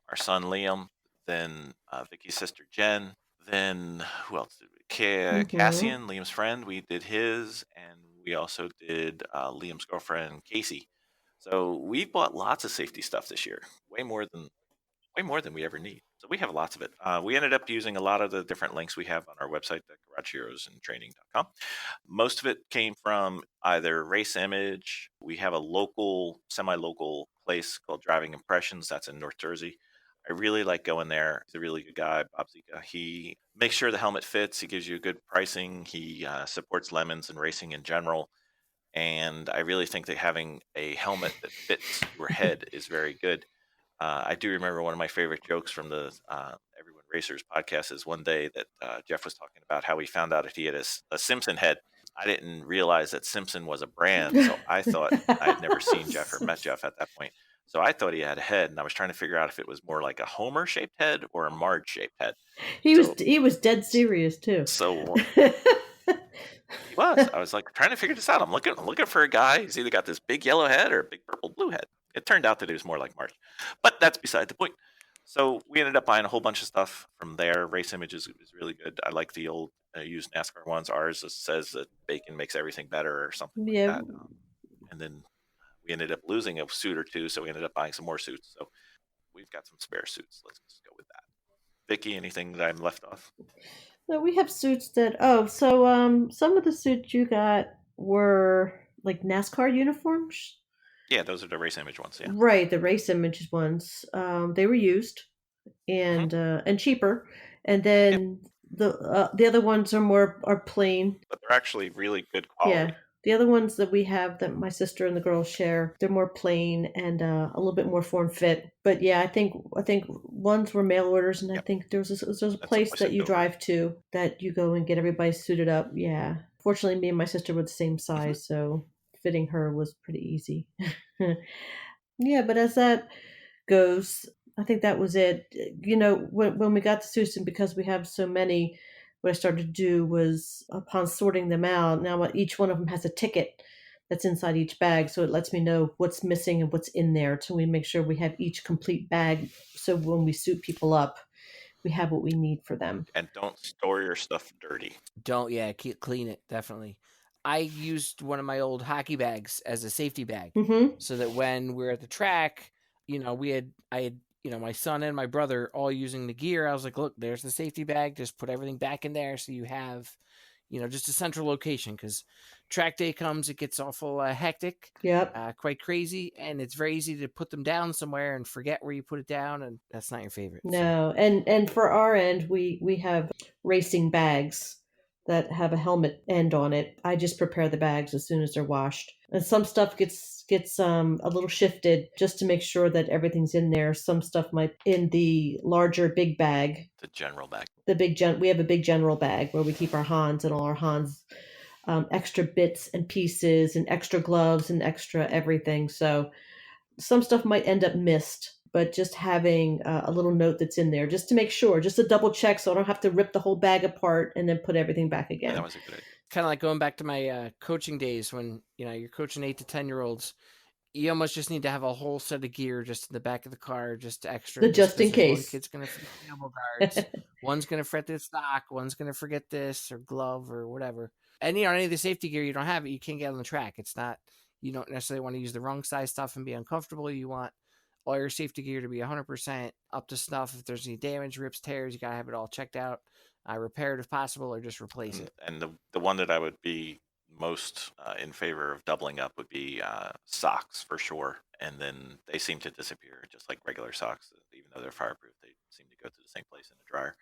our son Liam, then Vicky's sister Jen, then who else did we? Cassian, Liam's friend, we did his, and we also did Liam's girlfriend Casey. So we bought lots of safety stuff this year, way more than we ever need. So we have lots of it. We ended up using a lot of the different links we have on our website, at GarageHeroesandTraining.com. Most of it came from either Race Image. We have a local, semi-local place called Driving Impressions. That's in North Jersey. I really like going there. He's a really good guy, Bob Zika. He makes sure the helmet fits. He gives you good pricing. He supports Lemons and racing in general. And I really think that having a helmet that fits your head is very good. I do remember one of my favorite jokes from the Everyone Racers podcast is one day that Jeff was talking about how he found out that he had a Simpson head. I didn't realize that Simpson was a brand, so I thought I had never seen Jeff or met Jeff at that point. So I thought he had a head, and I was trying to figure out if it was more like a Homer-shaped head or a Marge-shaped head. He was dead serious too. So he was. I was like trying to figure this out. I'm looking for a guy who's either got this big yellow head or a big purple blue head. It turned out that it was more like Marge, but that's beside the point. So we ended up buying a whole bunch of stuff from there. Race Images is really good. I like the old used NASCAR ones. Ours says that bacon makes everything better or something like that. And then we ended up losing a suit or two, so we ended up buying some more suits. So we've got some spare suits. Let's just go with that. Vicky, anything that I'm left off? No, we have suits that. Oh, so some of the suits you got were like NASCAR uniforms. Yeah, those are the Race Image ones. Yeah, Right, the Race Images ones. They were used and cheaper, and then the other ones are plain. but they're actually really good quality. Yeah, the other ones that we have that my sister and the girls share, they're more plain and a little bit more form fit. But yeah, I think ones were mail orders, and I think there's a place that you drive to that you go and get everybody suited up. Yeah, fortunately, me and my sister were the same size, so fitting her was pretty easy. Yeah, but as that goes, I think that was it. When we got the suits, and because we have so many, what I started to do was, upon sorting them out, now each one of them has a ticket that's inside each bag, so it lets me know what's missing and what's in there. So we make sure we have each complete bag, so when we suit people up, we have what we need for them. And don't store your stuff dirty. Clean it, definitely. I used one of my old hockey bags as a safety bag, so that when we're at the track, I had my son and my brother all using the gear. I was like, look, there's the safety bag. Just put everything back in there, so you have, just a central location. Because track day comes, it gets awful hectic, quite crazy, and it's very easy to put them down somewhere and forget where you put it down, and that's not your favorite. No, and for our end, we have racing bags that have a helmet end on it. I just prepare the bags as soon as they're washed. And some stuff gets a little shifted just to make sure that everything's in there. Some stuff might in the larger big bag. The general bag. We have a big general bag where we keep our Hans and all our Hans extra bits and pieces and extra gloves and extra everything. So some stuff might end up missed, but just having a little note that's in there just to make sure, just to double check, so I don't have to rip the whole bag apart and then put everything back again. Yeah, that was a good idea. Kind of like going back to my coaching days when you're coaching 8 to 10-year-olds. You almost just need to have a whole set of gear just in the back of the car, just extra. Just in case. One kid's going to forget the elbow guards. One's going to forget the stock. One's going to forget this or glove or whatever. And any of the safety gear, you don't have it, you can't get on the track. It's not, You don't necessarily want to use the wrong size stuff and be uncomfortable. You want all your safety gear to be 100% up to snuff. If there's any damage, rips, tears, you got to have it all checked out, repaired if possible, or just replace it. And the one that I would be most in favor of doubling up would be socks for sure. And then they seem to disappear just like regular socks. Even though they're fireproof, they seem to go to the same place in the dryer.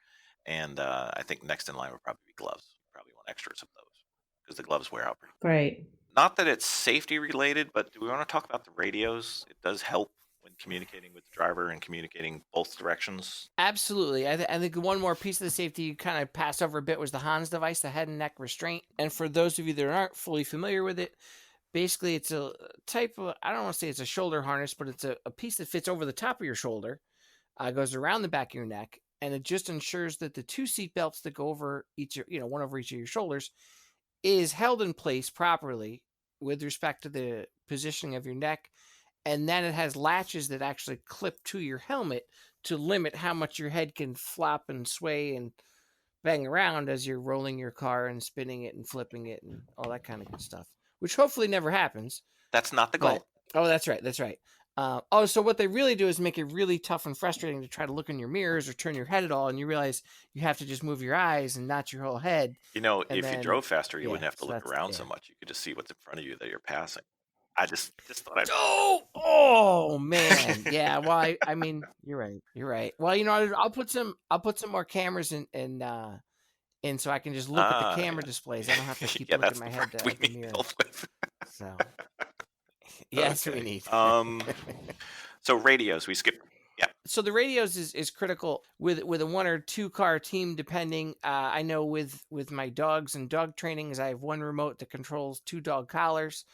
And I think next in line would probably be gloves. Probably want extras of those because the gloves wear out pretty quick. Right. Not that it's safety related, but do we want to talk about the radios? It does help when communicating with the driver and communicating both directions. Absolutely. I think one more piece of the safety you kind of passed over a bit was the Hans device, the head and neck restraint. And for those of you that aren't fully familiar with it, basically it's a type of, I don't want to say it's a shoulder harness, but it's a piece that fits over the top of your shoulder, goes around the back of your neck, and it just ensures that the two seat belts that go over each, one over each of your shoulders is held in place properly with respect to the positioning of your neck. And then it has latches that actually clip to your helmet to limit how much your head can flop and sway and bang around as you're rolling your car and spinning it and flipping it and all that kind of good stuff, which hopefully never happens. That's not the goal. Oh, that's right. That's right. So what they really do is make it really tough and frustrating to try to look in your mirrors or turn your head at all, and you realize you have to just move your eyes and not your whole head. If you drove faster, you wouldn't have to look around so much. You could just see what's in front of you that you're passing. I just thought I'd... Oh man. Yeah. Well, I mean, you're right. Well, I'll put some more cameras in so I can just look at the camera displays. I don't have to keep looking at my head at the mirror. So yeah, that's what we need. So radios, we skip. Yeah. So the radios is critical with a 1 or 2 car team, depending. I know with my dogs and dog training, is I have one remote that controls 2 dog collars.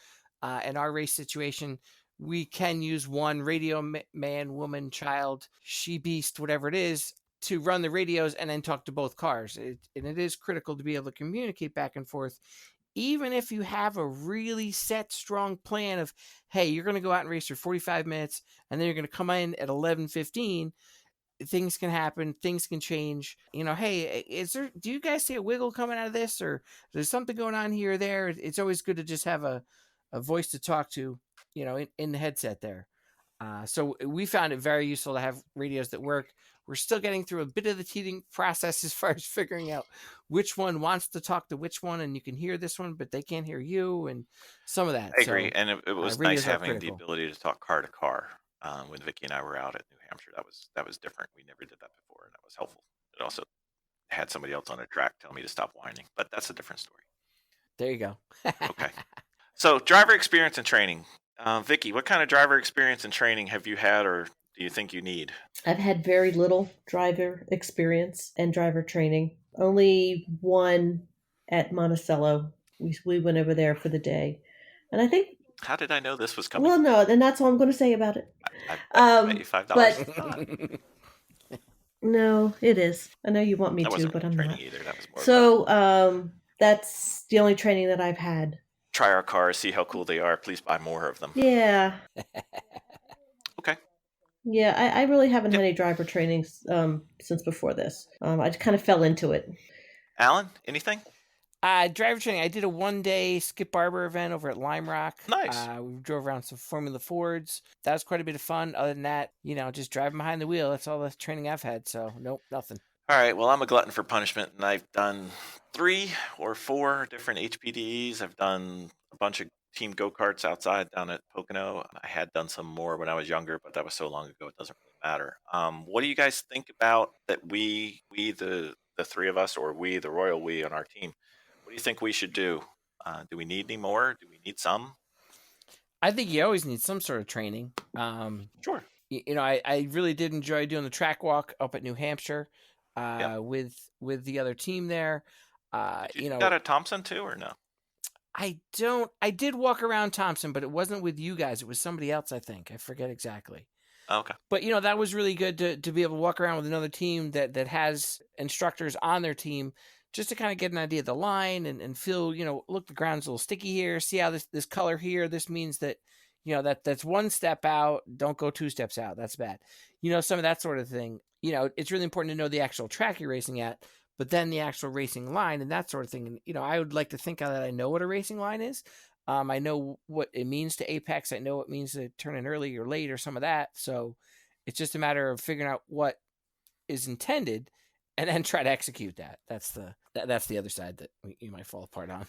In our race situation, we can use one radio man, woman, child, she, beast, whatever it is, to run the radios and then talk to both cars. And it is critical to be able to communicate back and forth, even if you have a really set, strong plan of, hey, you're going to go out and race for 45 minutes, and then you're going to come in at 11:15. Things can happen. Things can change. Hey, do you guys see a wiggle coming out of this, or there's something going on here or there? It's always good to just have a voice to talk to, in the headset there. So we found it very useful to have radios that work. We're still getting through a bit of the teething process as far as figuring out which one wants to talk to which one, and you can hear this one, but they can't hear you, and some of that. I agree, and it was nice having the ability to talk car to car. When Vicky and I were out at New Hampshire, that was different. We never did that before, and that was helpful. It also had somebody else on a track tell me to stop whining, but that's a different story. There you go. Okay. So driver experience and training. Vicky, what kind of driver experience and training have you had or do you think you need? I've had very little driver experience and driver training. Only one at Monticello. We went over there for the day. And I think... How did I know this was coming? Well, no, and that's all I'm going to say about it. I bet you $5. But no, it is. I know you want me to, but I'm not. Either. That was more so that's the only training that I've had. Try our cars, see how cool they are. Please buy more of them. Yeah. Okay. Yeah, I really haven't had any driver trainings since before this. I just kind of fell into it. Alan, anything? Driver training. I did a 1-day Skip Barber event over at Lime Rock. Nice. We drove around some Formula Fords. That was quite a bit of fun. Other than that, just driving behind the wheel. That's all the training I've had. So, nope, nothing. All right. Well, I'm a glutton for punishment, and I've done 3 or 4 different HPDEs. I've done a bunch of team go-karts outside down at Pocono. I had done some more when I was younger, but that was so long ago, it doesn't really matter. What do you guys think about that we the 3 of us, or we, the royal we on our team, what do you think we should do? Do we need any more? Do we need some? I think you always need some sort of training. Sure. I really did enjoy doing the track walk up at New Hampshire. With the other team there. Did you got a Thompson too, or no? I did walk around Thompson, but it wasn't with you guys. It was somebody else, I think. I forget exactly. Okay. But, that was really good to be able to walk around with another team that has instructors on their team, just to kind of get an idea of the line and feel, look, the ground's a little sticky here. See how this color here, this means that, that's 1 step out. Don't go 2 steps out. That's bad. Some of that sort of thing. It's really important to know the actual track you're racing at, but then the actual racing line and that sort of thing. And, I would like to think that I know what a racing line is. I know what it means to apex. I know what it means to turn in early or late or some of that. So it's just a matter of figuring out what is intended and then try to execute that. That's the other side that you might fall apart on.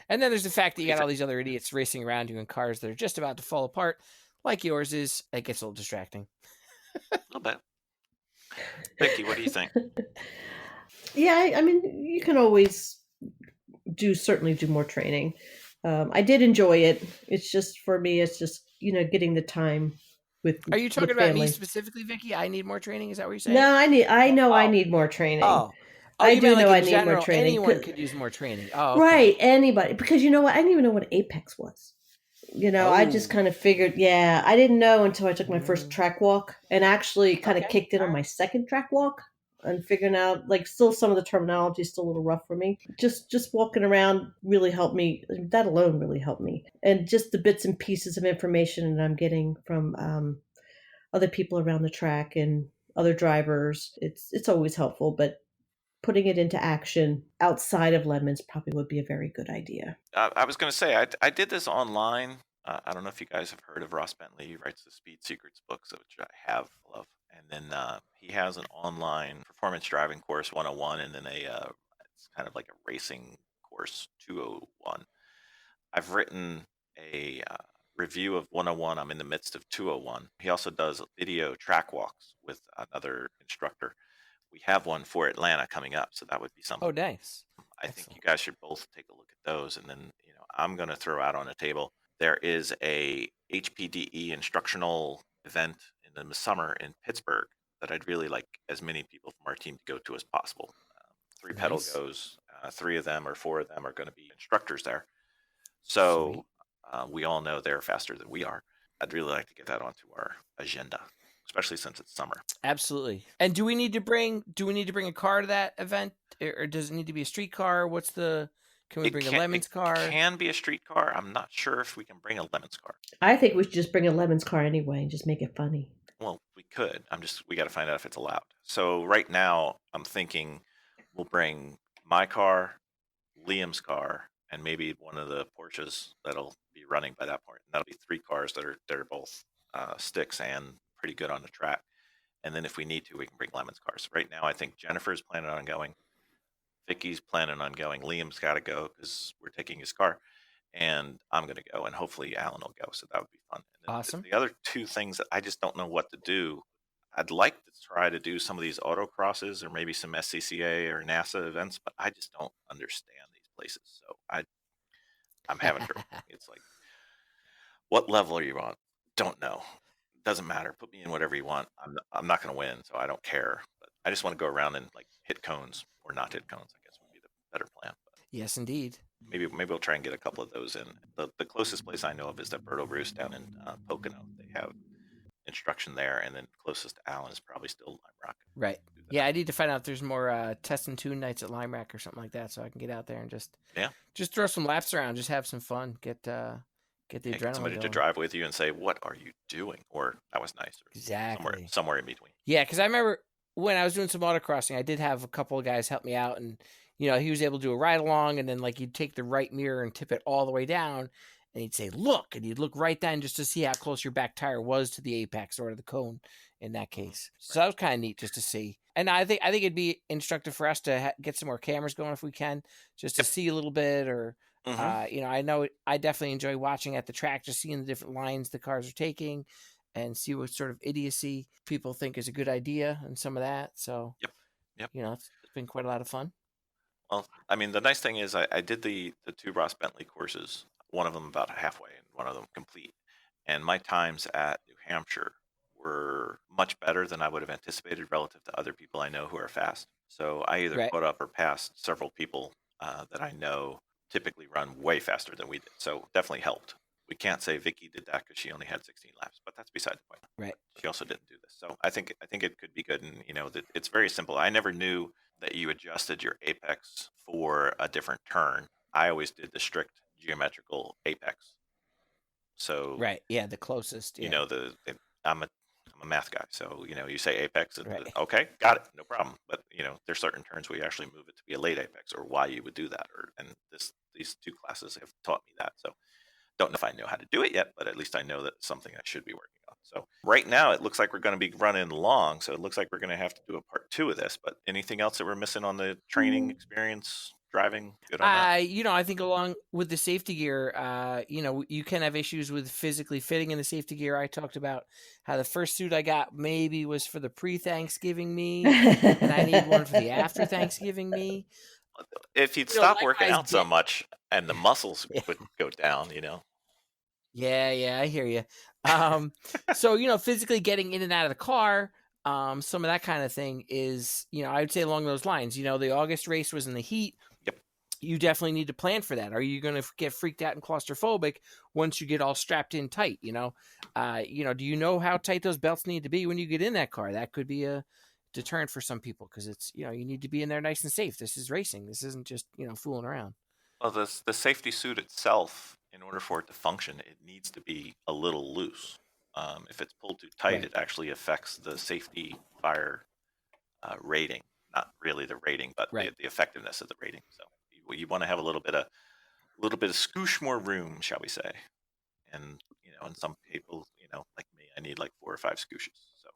And then there's the fact that you got all these other idiots racing around you in cars that are just about to fall apart, like yours is. It gets a little distracting. A little bit. Vicky, what do you think? Yeah, I mean, you can always certainly do more training. I did enjoy it. It's just for me, it's just getting the time with Are you talking about me family. specifically, Vicky? I need more training. Is that what you're saying? No, I know I Oh. need more training. Oh, I you do meant like know I in need more general, training. anyone could use more training. Oh, okay. Right, anybody. Because you know what? I didn't even know what Apex was. I just Oh. kind of figured, yeah, I didn't know until I took my first track walk and actually kind of Okay, kicked in on alright. my second track walk and figuring out, like, still some of the terminology is still a little rough for me. Just walking around really helped me. That alone really helped me. And just the bits and pieces of information that I'm getting from other people around the track and other drivers, it's always helpful, but putting it into action outside of Lemons probably would be a very good idea. I was going to say, I did this online. I don't know if you guys have heard of Ross Bentley. He writes the Speed Secrets books, which I have love. And then he has an online performance driving course 101, and then it's kind of like a racing course 201. I've written a review of 101. I'm in the midst of 201. He also does video track walks with another instructor. We have one for Atlanta coming up, so that would be something. Oh, nice. I think you guys should both take a look at those, and then I'm going to throw out on a table. There is a HPDE instructional event in the summer in Pittsburgh that I'd really like as many people from our team to go to as possible. Three pedal Nice. goes. 3 of them or 4 of them are going to be instructors there. So we all know they're faster than we are. I'd really like to get that onto our agenda, especially since it's summer. Absolutely. And do we need to bring a car to that event, or does it need to be a street car? Can we bring a Lemons car? It can be a street car. I'm not sure if we can bring a Lemons car. I think we should just bring a Lemons car anyway and just make it funny. Well, we could. We got to find out if it's allowed. So right now, I'm thinking we'll bring my car, Liam's car, and maybe one of the Porsches that'll be running by that point. And that'll be 3 cars that are both sticks and pretty good on the track. And then if we need to, we can bring Lemon's cars. Right now, I think Jennifer's planning on going. Vicky's planning on going. Liam's got to go because we're taking his car. And I'm going to go. And hopefully Alan will go. So that would be fun. And then Awesome. The other 2 things that I just don't know what to do. I'd like to try to do some of these autocrosses or maybe some SCCA or NASA events, but I just don't understand these places. So I'm having trouble. It's like, what level are you on? Don't know. Doesn't matter. Put me in whatever you want. I'm not going to win, so I don't care. But I just want to go around and like hit cones or not hit cones. I guess would be the better plan. But yes, indeed. maybe we'll try and get a couple of those in. The closest place I know of is the Berto Bruce down in Pocono. They have instruction there, and then closest to Allen is probably still Lime Rock. Right. Yeah, I need to find out if there's more test and tune nights at Lime Rock or something like that, so I can get out there and just throw some laps around, just have some fun, get the adrenaline Get somebody going. to drive with you and say, "What are you doing?" Or "That was nice." Or exactly. Somewhere in between. Yeah, because I remember when I was doing some autocrossing, I did have a couple of guys help me out, and he was able to do a ride along, and then like you'd take the right mirror and tip it all the way down, and he'd say, "Look," and you'd look right down just to see how close your back tire was to the apex or the cone in that case. So that was kind of neat just to see. And I think it'd be instructive for us to get some more cameras going if we can, just to see a little bit. Or I know I definitely enjoy watching at the track, just seeing the different lines the cars are taking, and see what sort of idiocy people think is a good idea and some of that. So Yep. It's been quite a lot of fun. Well, I mean, the nice thing is I did the 2 Ross Bentley courses, one of them about halfway and one of them complete. And my times at New Hampshire were much better than I would have anticipated relative to other people I know who are fast. So I either caught up or passed several people that I know typically run way faster than we did. So definitely helped. We can't say Vicky did that because she only had 16 laps, but that's beside the point. Right. She also didn't do this. So I think it could be good. And, that it's very simple. I never knew that you adjusted your apex for a different turn. I always did the strict geometrical apex. So right, yeah, the closest. Yeah. I'm a math guy, so you say apex, okay, got it, no problem. But there's certain turns where you actually move it to be a late apex, or why you would do that, and these 2 classes have taught me that. So Don't know if I know how to do it yet, but at least I know that it's something I should be working on. So right now it looks like we're going to be running long. So it looks like we're going to have to do a part 2 of this. But anything else that we're missing on the training experience, driving? Good on that? I think along with the safety gear, you can have issues with physically fitting in the safety gear. I talked about how the first suit I got maybe was for the pre-Thanksgiving me, and I need one for the after Thanksgiving me. If you'd stop working Likewise, out so much and the muscles Yeah. would go down, Yeah, I hear you. So physically getting in and out of the car, some of that kind of thing is, I would say along those lines. The August race was in the heat. Yep. You definitely need to plan for that. Are you going to get freaked out and claustrophobic once you get all strapped in tight? Do you know how tight those belts need to be when you get in that car? That could be a deterrent for some people because it's, you need to be in there nice and safe. This is racing. This isn't just, fooling around. Well, the safety suit itself, in order for it to function, it needs to be a little loose. If it's pulled too tight, Right. it actually affects the safety fire rating. Not really the rating, but Right. the effectiveness of the rating. So you want to have a little bit of scoosh more room, shall we say? And and some people, like me, I need like 4 or 5 scooshes. So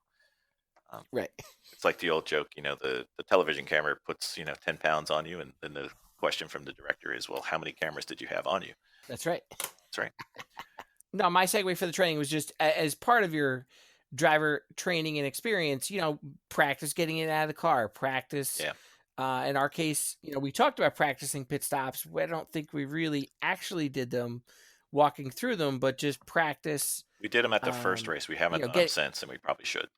Right. it's like the old joke, the television camera puts 10 pounds on you, and then the question from the director is, well, how many cameras did you have on you? That's right. That's right. No, my segue for the training was just as part of your driver training and experience, practice getting in and out of the car, practice. Yeah. In our case, we talked about practicing pit stops. I don't think we really actually did them, walking through them, but just practice. We did them at the first race. We haven't done them since, and we probably should.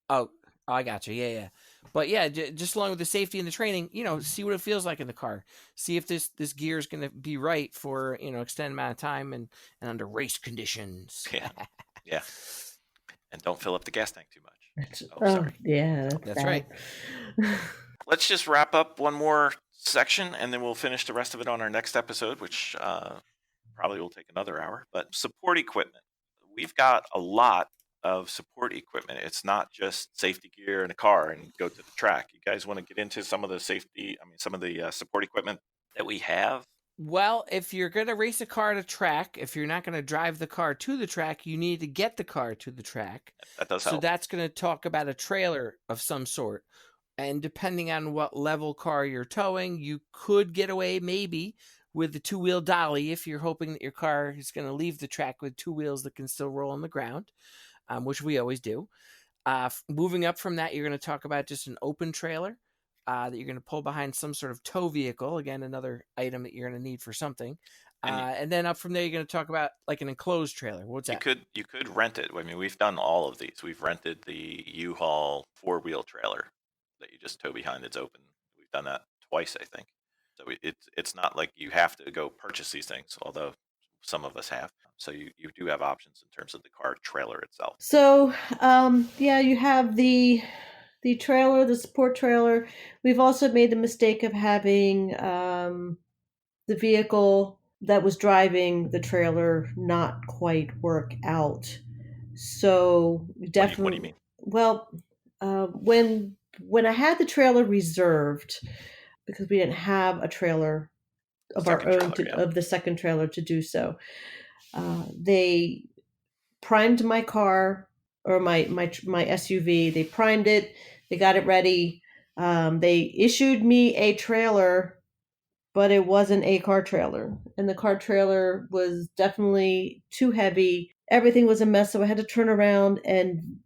Oh, I got you. Yeah. But yeah, just along with the safety and the training, see what it feels like in the car. See if this gear is going to be right for, extended amount of time and under race conditions. Yeah. And don't fill up the gas tank too much. Sorry. Yeah. That's right. Let's just wrap up one more section, and then we'll finish the rest of it on our next episode, which probably will take another hour. But support equipment. We've got a lot of support equipment. It's not just safety gear in a car and go to the track. You guys want to get into some of the support equipment that we have? Well, if you're going to race a car to track, if you're not going to drive the car to the track, you need to get the car to the track. That does help. So that's going to talk about a trailer of some sort. And depending on what level car you're towing, you could get away maybe with the 2-wheel dolly if you're hoping that your car is going to leave the track with 2 wheels that can still roll on the ground, which we always do. Moving up from that, you're going to talk about just an open trailer that you're going to pull behind some sort of tow vehicle. Again, another item that you're going to need for something. And then up from there, you're going to talk about like an enclosed trailer. What's that? You could rent it. I mean, we've done all of these. We've rented the U-Haul 4-wheel trailer that you just tow behind. It's open. We've done that twice, I think. So it's not like you have to go purchase these things, although some of us have. So you do have options in terms of the car trailer itself. So, you have the trailer, the support trailer. We've also made the mistake of having the vehicle that was driving the trailer not quite work out. So definitely. What do you mean? Well, when I had the trailer reserved, because we didn't have a trailer of our own of the second trailer to do so, they primed my car or my SUV. They primed it. They got it ready. They issued me a trailer, but it wasn't a car trailer. And the car trailer was definitely too heavy. Everything was a mess. So I had to turn around and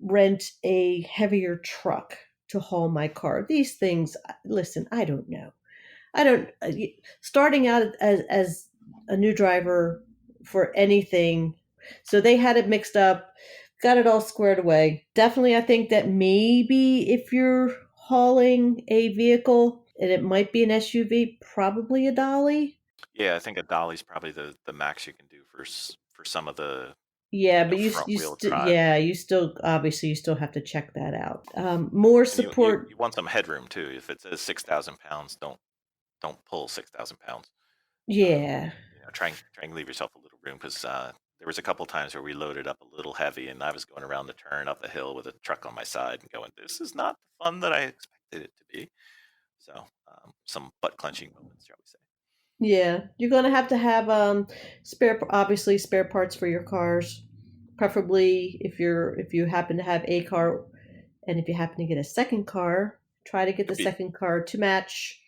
rent a heavier truck to haul my car. These things, listen, I don't know. Starting out as a new driver for anything. So they had it mixed up, got it all squared away. Definitely, I think that maybe if you're hauling a vehicle and it might be an SUV, probably a dolly. Yeah, I think a dolly's probably the max you can do for some of the but you still obviously you still have to check that out. More support. You want some headroom too. If it says 6,000 pounds, don't pull 6,000 pounds. Yeah. Try and leave yourself a little room, because there was a couple times where we loaded up a little heavy, and I was going around the turn up the hill with a truck on my side and going, "This is not the fun that I expected it to be." So some butt clenching moments, shall we say? Yeah, you're gonna have to have obviously spare parts for your cars. Preferably if you happen to have a car, and if you happen to get a second car, try to get the Could be. second car to match.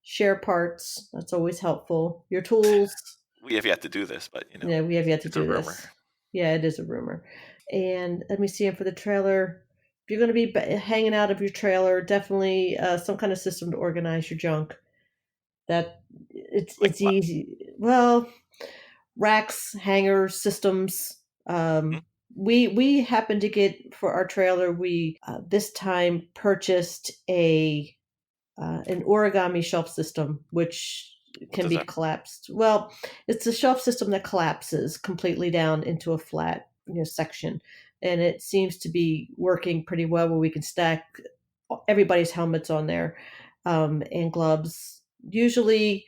Share parts. That's always helpful. Your tools. We have yet to do this, but Yeah, we have yet to it's a do rumor. this. Yeah, it is a rumor. And let me see. And for the trailer, if you're going to be hanging out of your trailer, definitely some kind of system to organize your junk. That Like it's what? easy. Well, racks, hangers, systems. Hmm? We happened to get for our trailer. We this time purchased a an origami shelf system, which What can does be that? collapsed. Well, it's a shelf system that collapses completely down into a flat, section, and it seems to be working pretty well. Where we can stack everybody's helmets on there, and gloves. Usually,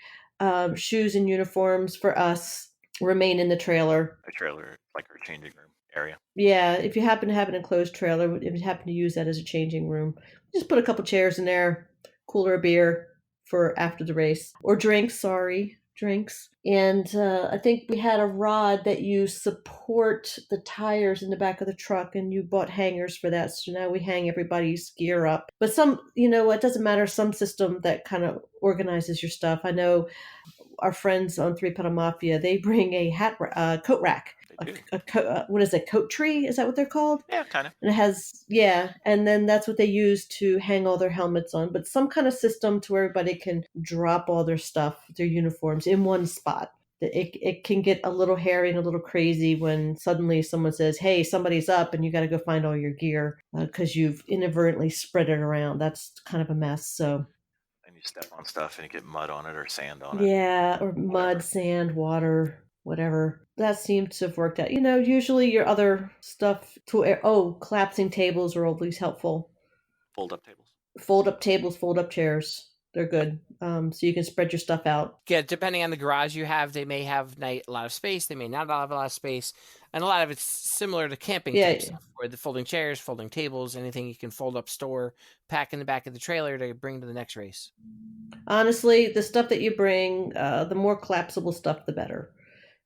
shoes and uniforms for us remain in the trailer. A trailer, like our changing room area. Yeah, if you happen to have an enclosed trailer, if you happen to use that as a changing room, just put a couple chairs in there, cooler beer for after the race, or drinks. Sorry, drinks. And I think we had a rod that you support the tires in the back of the truck, and you bought hangers for that. So now we hang everybody's gear up. But some, it doesn't matter. Some system that kind of organizes your stuff. I know our friends on Three Pedal Mafia, they bring a coat rack. They do. What is it? Coat tree? Is that what they're called? Yeah, kind of. And it has, yeah, and then that's what they use to hang all their helmets on. But some kind of system to where everybody can drop all their stuff, their uniforms, in one spot. It can get a little hairy and a little crazy when suddenly someone says, "Hey, somebody's up," and you got to go find all your gear because you've inadvertently spread it around. That's kind of a mess. So And you step on stuff and you get mud on it or sand on it. yeah, or Whatever. mud, sand, water, whatever. That seems to have worked out. Usually your other stuff collapsing tables are always helpful. Fold up tables. Fold up tables, fold up chairs. They're good. So you can spread your stuff out. Yeah, depending on the garage you have, they may have a lot of space. They may not have a lot of space. And a lot of it's similar to camping type stuff, where the folding chairs, folding tables, anything you can fold up, store, pack in the back of the trailer to bring to the next race. Honestly, the stuff that you bring, the more collapsible stuff, the better.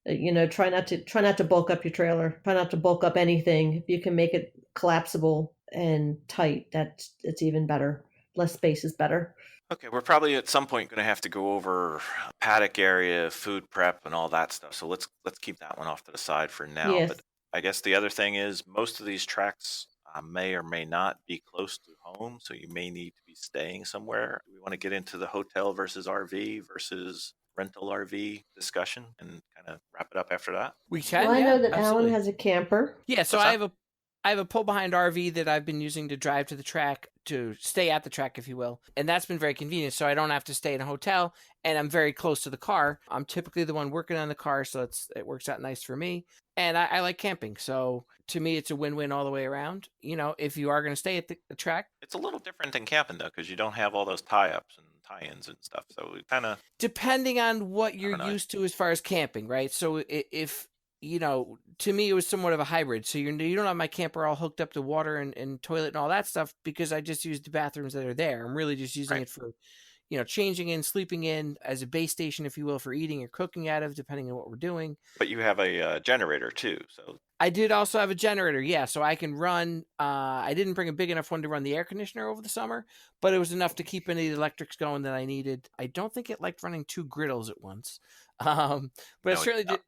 Try not to bulk up your trailer. Try not to bulk up anything. If you can make it collapsible and tight, it's even better. Less space is better. Okay, we're probably at some point going to have to go over paddock area, food prep, and all that stuff. So let's keep that one off to the side for now. Yes. But I guess the other thing is most of these tracks may or may not be close to home, so you may need to be staying somewhere. We want to get into the hotel versus RV versus rental RV discussion and kind of wrap it up after that. We can. Well, I know that absolutely. Alan has a camper. Yeah, so What's I that? have a pull behind RV that I've been using to drive to the track, to stay at the track, if you will. And that's been very convenient. So I don't have to stay in a hotel, and I'm very close to the car. I'm typically the one working on the car, so it works out nice for me. And I like camping. So to me, it's a win-win all the way around. If you are going to stay at the track. It's a little different than camping, though, because you don't have all those tie-ups and tie-ins and stuff. So it kind of... Depending on what you're used to as far as camping, right? So if to me, it was somewhat of a hybrid. So you don't have my camper all hooked up to water and toilet and all that stuff, because I just use the bathrooms that are there. I'm really just using it for, changing in, sleeping in, as a base station, if you will, for eating or cooking out of, depending on what we're doing. But you have a generator too, so... I did also have a generator, yeah, so I can run. I didn't bring a big enough one to run the air conditioner over the summer, but it was enough to keep any of the electrics going that I needed. I don't think it liked running 2 griddles at once, but it certainly did.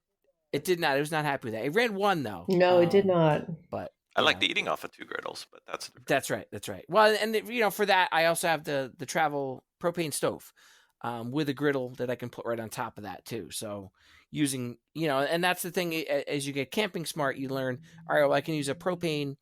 It did not. It was not happy with that. It ran 1 though. No, it did not. But I like the eating off of 2 griddles, but that's right. That's right. Well, and for that, I also have the travel propane stove with a griddle that I can put right on top of that too. So using, and that's the thing, as you get camping smart, you learn, all right, well, I can use a propane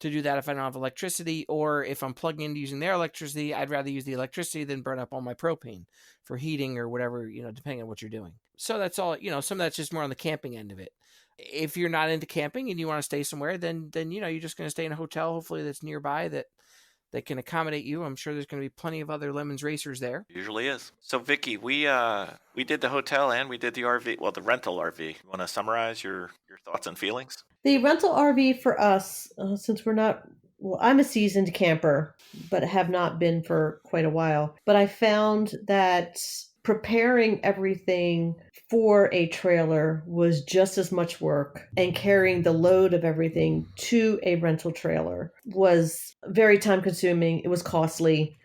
to do that if I don't have electricity, or if I'm plugging into using their electricity, I'd rather use the electricity than burn up all my propane for heating or whatever, depending on what you're doing. So that's all, some of that's just more on the camping end of it. If you're not into camping and you want to stay somewhere, then you're just going to stay in a hotel, hopefully that's nearby, that can accommodate you. I'm sure there's going to be plenty of other Lemons racers there. Usually is. So Vicky, we did the hotel and we did the RV, well, the rental RV. You want to summarize your thoughts and feelings? The rental RV for us, since we're not, well, I'm a seasoned camper, but have not been for quite a while. But I found that preparing everything for a trailer was just as much work, and carrying the load of everything to a rental trailer was very time consuming. It was costly,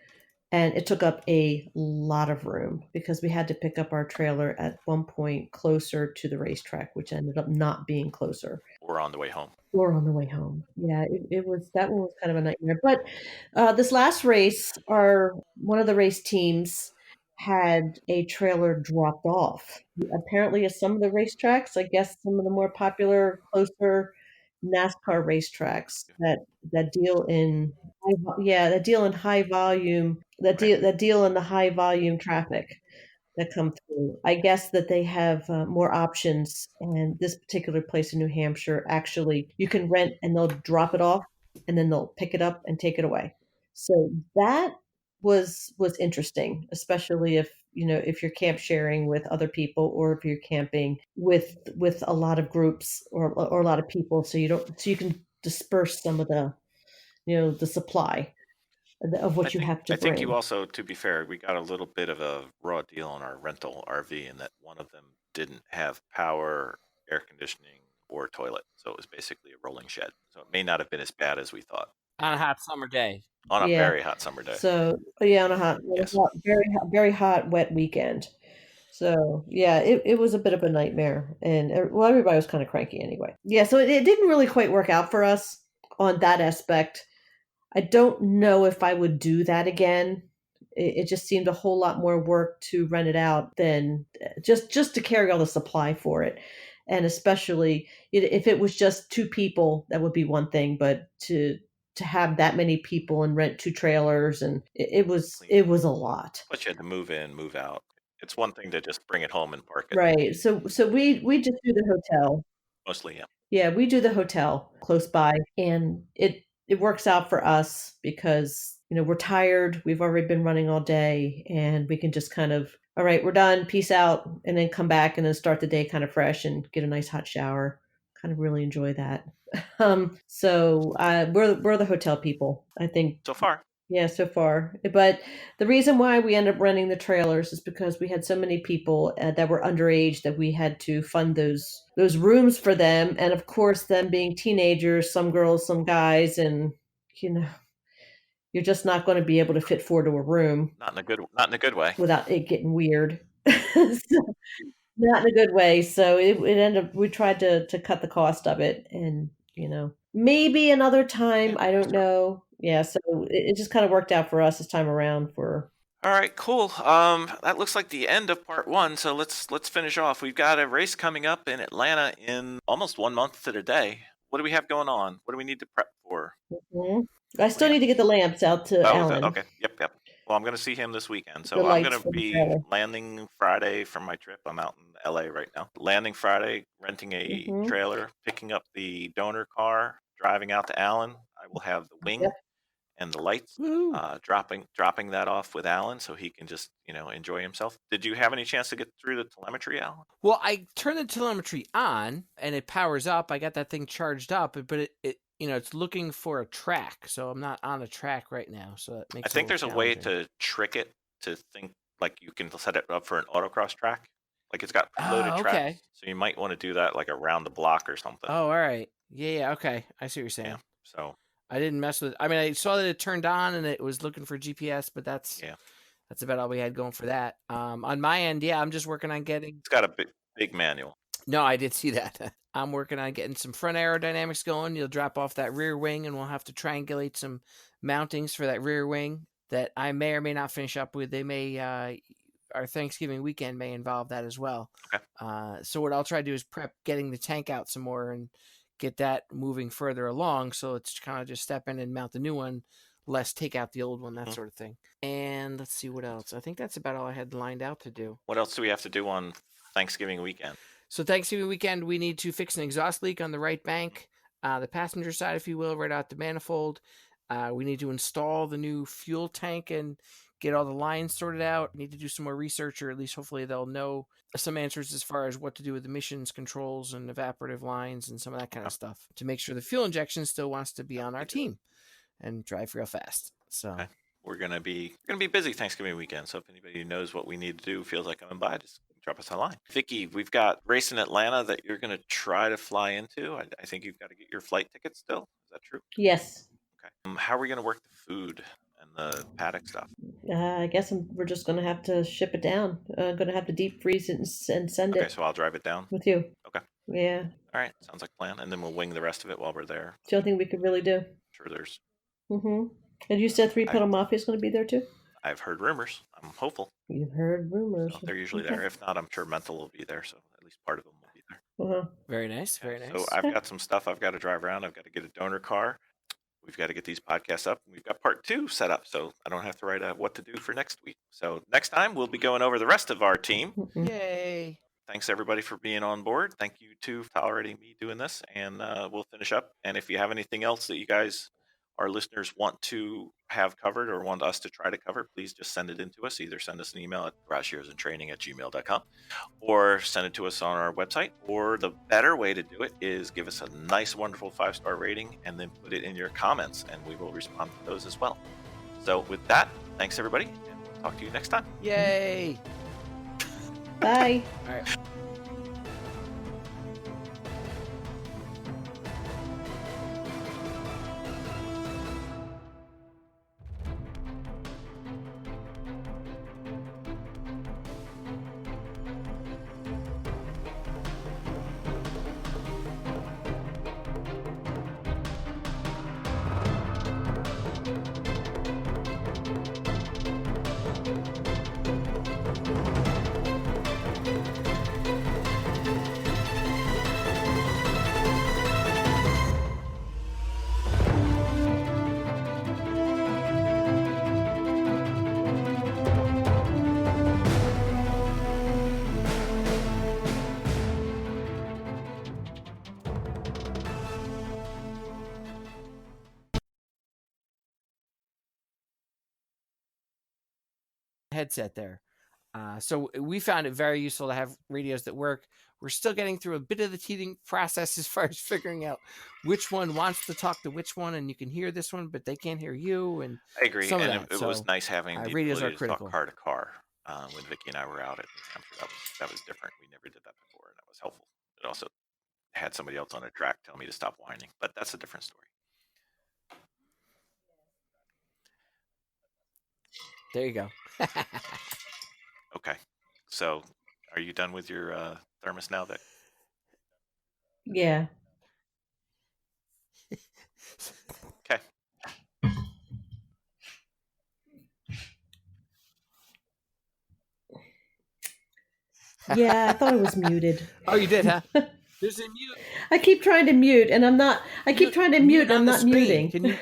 and it took up a lot of room because we had to pick up our trailer at one point closer to the racetrack, which ended up not being closer. Or on the way home. Or on the way home. Yeah, it was, that one was kind of a nightmare. But this last race, one of the race teams had a trailer dropped off. Apparently, at some of the racetracks, I guess some of the more popular, closer NASCAR racetracks that deal in that deal in high volume, that deal in the high volume traffic that come through. I guess that they have more options, and this particular place in New Hampshire, actually, you can rent and they'll drop it off, and then they'll pick it up and take it away. So that was interesting, especially if if you're camp sharing with other people, or if you're camping with a lot of groups, or a lot of people, so you can disperse some of the supply of I what you think have to I think you bring. also, to be fair, we got a little bit of a raw deal on our rental RV, in that one of them didn't have power, air conditioning, or toilet, so it was basically a rolling shed. So it may not have been as bad as we thought On a hot summer day. on a Yeah. very hot summer day. So yeah, on a Yes. very hot, wet weekend. So yeah, it was a bit of a nightmare, and well, everybody was kind of cranky anyway. Yeah, so it didn't really quite work out for us on that aspect. I don't know if I would do that again. It just seemed a whole lot more work to rent it out than just to carry all the supply for it. And especially if it was just two people, that would be one thing, but to have that many people and rent two trailers, and it was a lot. But you had to move in, move out. It's one thing to just bring it home and park it. Right. So we just do the hotel. Mostly, yeah. Yeah, we do the hotel close by, and it works out for us because we're tired. We've already been running all day, and we can just kind of, all right, we're done, peace out, and then come back and then start the day kind of fresh and get a nice hot shower. Kind of really enjoy that. So we're the hotel people, I think. So far, Yeah, so far. But the reason why we end up renting the trailers is because we had so many people that were underage that we had to fund those rooms for them, and of course, them being teenagers, some girls, some guys, and you know, you're just not going to be able to fit four to a room not in a good way. without it getting weird. So, not in a good way. So it ended up, we tried to cut the cost of it, and maybe another time. Yeah, I don't sure. know. Yeah, so it just kind of worked out for us this time around. All right, cool. That looks like the end of part one. So let's finish off. We've got a race coming up in Atlanta in almost 1 month to the day. What do we have going on? What do we need to prep for? Mhm. I still need to get the lamps out to Alan. Okay. Yep. Well, I'm going to see him this weekend. The So I'm going lights to for the be trailer. landing Friday from my trip. I'm out in LA right now. Landing Friday, renting a Mhm. trailer, picking up the donor car, driving out to Allen. I will have the wing Yep. and the lights, Woo. dropping that off with Alan so he can just, enjoy himself. Did you have any chance to get through the telemetry, Alan? Well, I turned the telemetry on and it powers up. I got that thing charged up, but it it's looking for a track, so I'm not on a track right now. So that makes I think it there's a a little way challenging. to trick it to think like you can set it up for an autocross track. Like it's got preloaded Oh, tracks. okay. So you might want to do that like around the block or something. Oh, all right. Yeah, okay. I see what you're saying. Yeah. So I didn't mess with it. I mean, I saw that it turned on and it was looking for GPS, but that's yeah, about all we had going for that. On my end, yeah, I'm just working on getting. it's got a big manual. No, I did see that. I'm working on getting some front aerodynamics going. You'll drop off that rear wing, and we'll have to triangulate some mountings for that rear wing that I may or may not finish up with. They may, our Thanksgiving weekend may involve that as well. Okay. So what I'll try to do is prep getting the tank out some more and get that moving further along. So it's kind of just step in and mount the new one, less take out the old one, that sort of thing. And let's see what else. I think that's about all I had lined out to do. What else do we have to do on Thanksgiving weekend? So Thanksgiving weekend, we need to fix an exhaust leak on the right bank, the passenger side, if you will, right out the manifold. We need to install the new fuel tank and get all the lines sorted out. Need to do some more research, or at least hopefully they'll know some answers as far as what to do with emissions controls and evaporative lines and some of that kind of stuff to make sure the fuel injection still wants to be on our team and drive real fast. So Okay. we're gonna be busy Thanksgiving weekend. So if anybody knows what we need to do, feels like coming by, just drop us a line. Vicky, we've got race in Atlanta that you're gonna try to fly into. I think you've got to get your flight tickets still. Is that true? Yes. Okay. How are we gonna work the food and the paddock stuff? I guess we're just going to have to ship it down. Going to have to deep freeze it and send Okay, it so I'll drive it down. with you. Okay. Yeah. All right, sounds like a plan. And then we'll wing the rest of it while we're there. It's the only thing we could really do. I'm sure there's. Mm-hmm. And you said Three Pedal Mafia is going to be there too? I've heard rumors. I'm hopeful. You've heard rumors. So they're usually Okay. there. If not, I'm sure Mental will be there. So at least part of them will be there. Uh-huh. Very nice. Very nice. So I've got some stuff I've got to drive around. I've got to get a donor car. We've got to get these podcasts up. We've got part 2 set up, so I don't have to write out what to do for next week. So next time we'll be going over the rest of our team. Yay. Thanks everybody for being on board. Thank you too for tolerating me doing this, and we'll finish up. And if you have anything else that you guys, our listeners, want to have covered or want us to try to cover, please just send it in to us. Either send us an email at garageheroesandtraining@gmail.com or send it to us on our website. Or the better way to do it is give us a nice, wonderful 5-star rating and then put it in your comments, and we will respond to those as well. So with that, thanks everybody, and we'll talk to you next time. Yay. Bye. All right. Headset there. So we found it very useful to have radios that work. We're still getting through a bit of the teething process as far as figuring out which one wants to talk to which one, and you can hear this one, but they can't hear you. And I agree, some of and that. it was nice having the radios ability are to talk critical. car to car. When Vicky and I were out at New Hampshire, that was different. We never did that before, and that was helpful. It also had somebody else on a track tell me to stop whining, but that's a different story. There you go. Okay, so are you done with your thermos now? That Yeah. okay? Yeah, I thought I was muted. Oh, you did, huh? There's a mute. I keep trying to mute, and I'm not. I keep trying to mute, and I'm on the not screen. muting. Can you?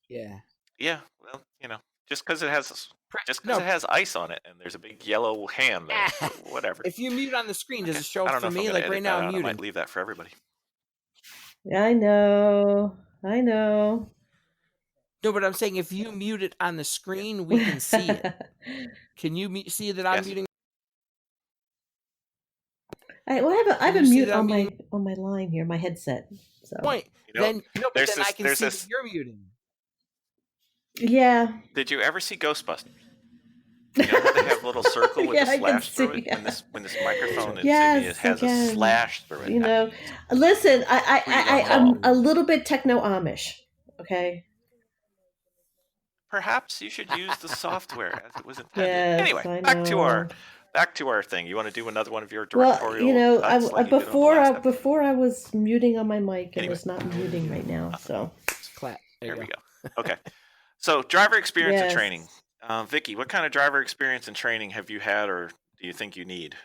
Yeah. Yeah, well, just because it has ice on it and there's a big yellow hand there, whatever. If you mute on the screen, does it show I up don't know for if I'm me? gonna Like right edit now, that I'm out. I muting. might leave that for everybody. I know. No, but I'm saying if you mute it on the screen, we can see it. Can you see that I'm Yes. muting? I have a you see mute that I'm on my line here, my headset. So Point. Then but there's then I this- can there's see this- that you're muting. yeah. Did you ever see Ghostbusters? You know how they have a little circle with Yeah, a I can slash through see it? it. When this microphone is Yes, it has again. a slash through it. You That know, means listen, I'm Freedom. a little bit techno Amish. Okay. perhaps you should use the software as it was intended. Yes, Anyway, I back to our thing. You want to do another one of your Well, directorial cuts like you did on the last episode? before I was muting on my mic and Anyway. it's not muting right now. So Clap. There we go. Okay. So driver experience and Yes. training. Vicky, what kind of driver experience and training have you had or do you think you need?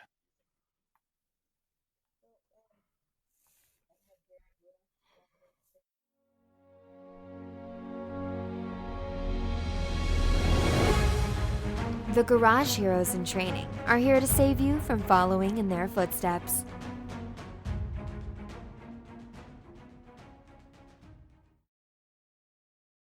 The Garage Heroes in Training are here to save you from following in their footsteps.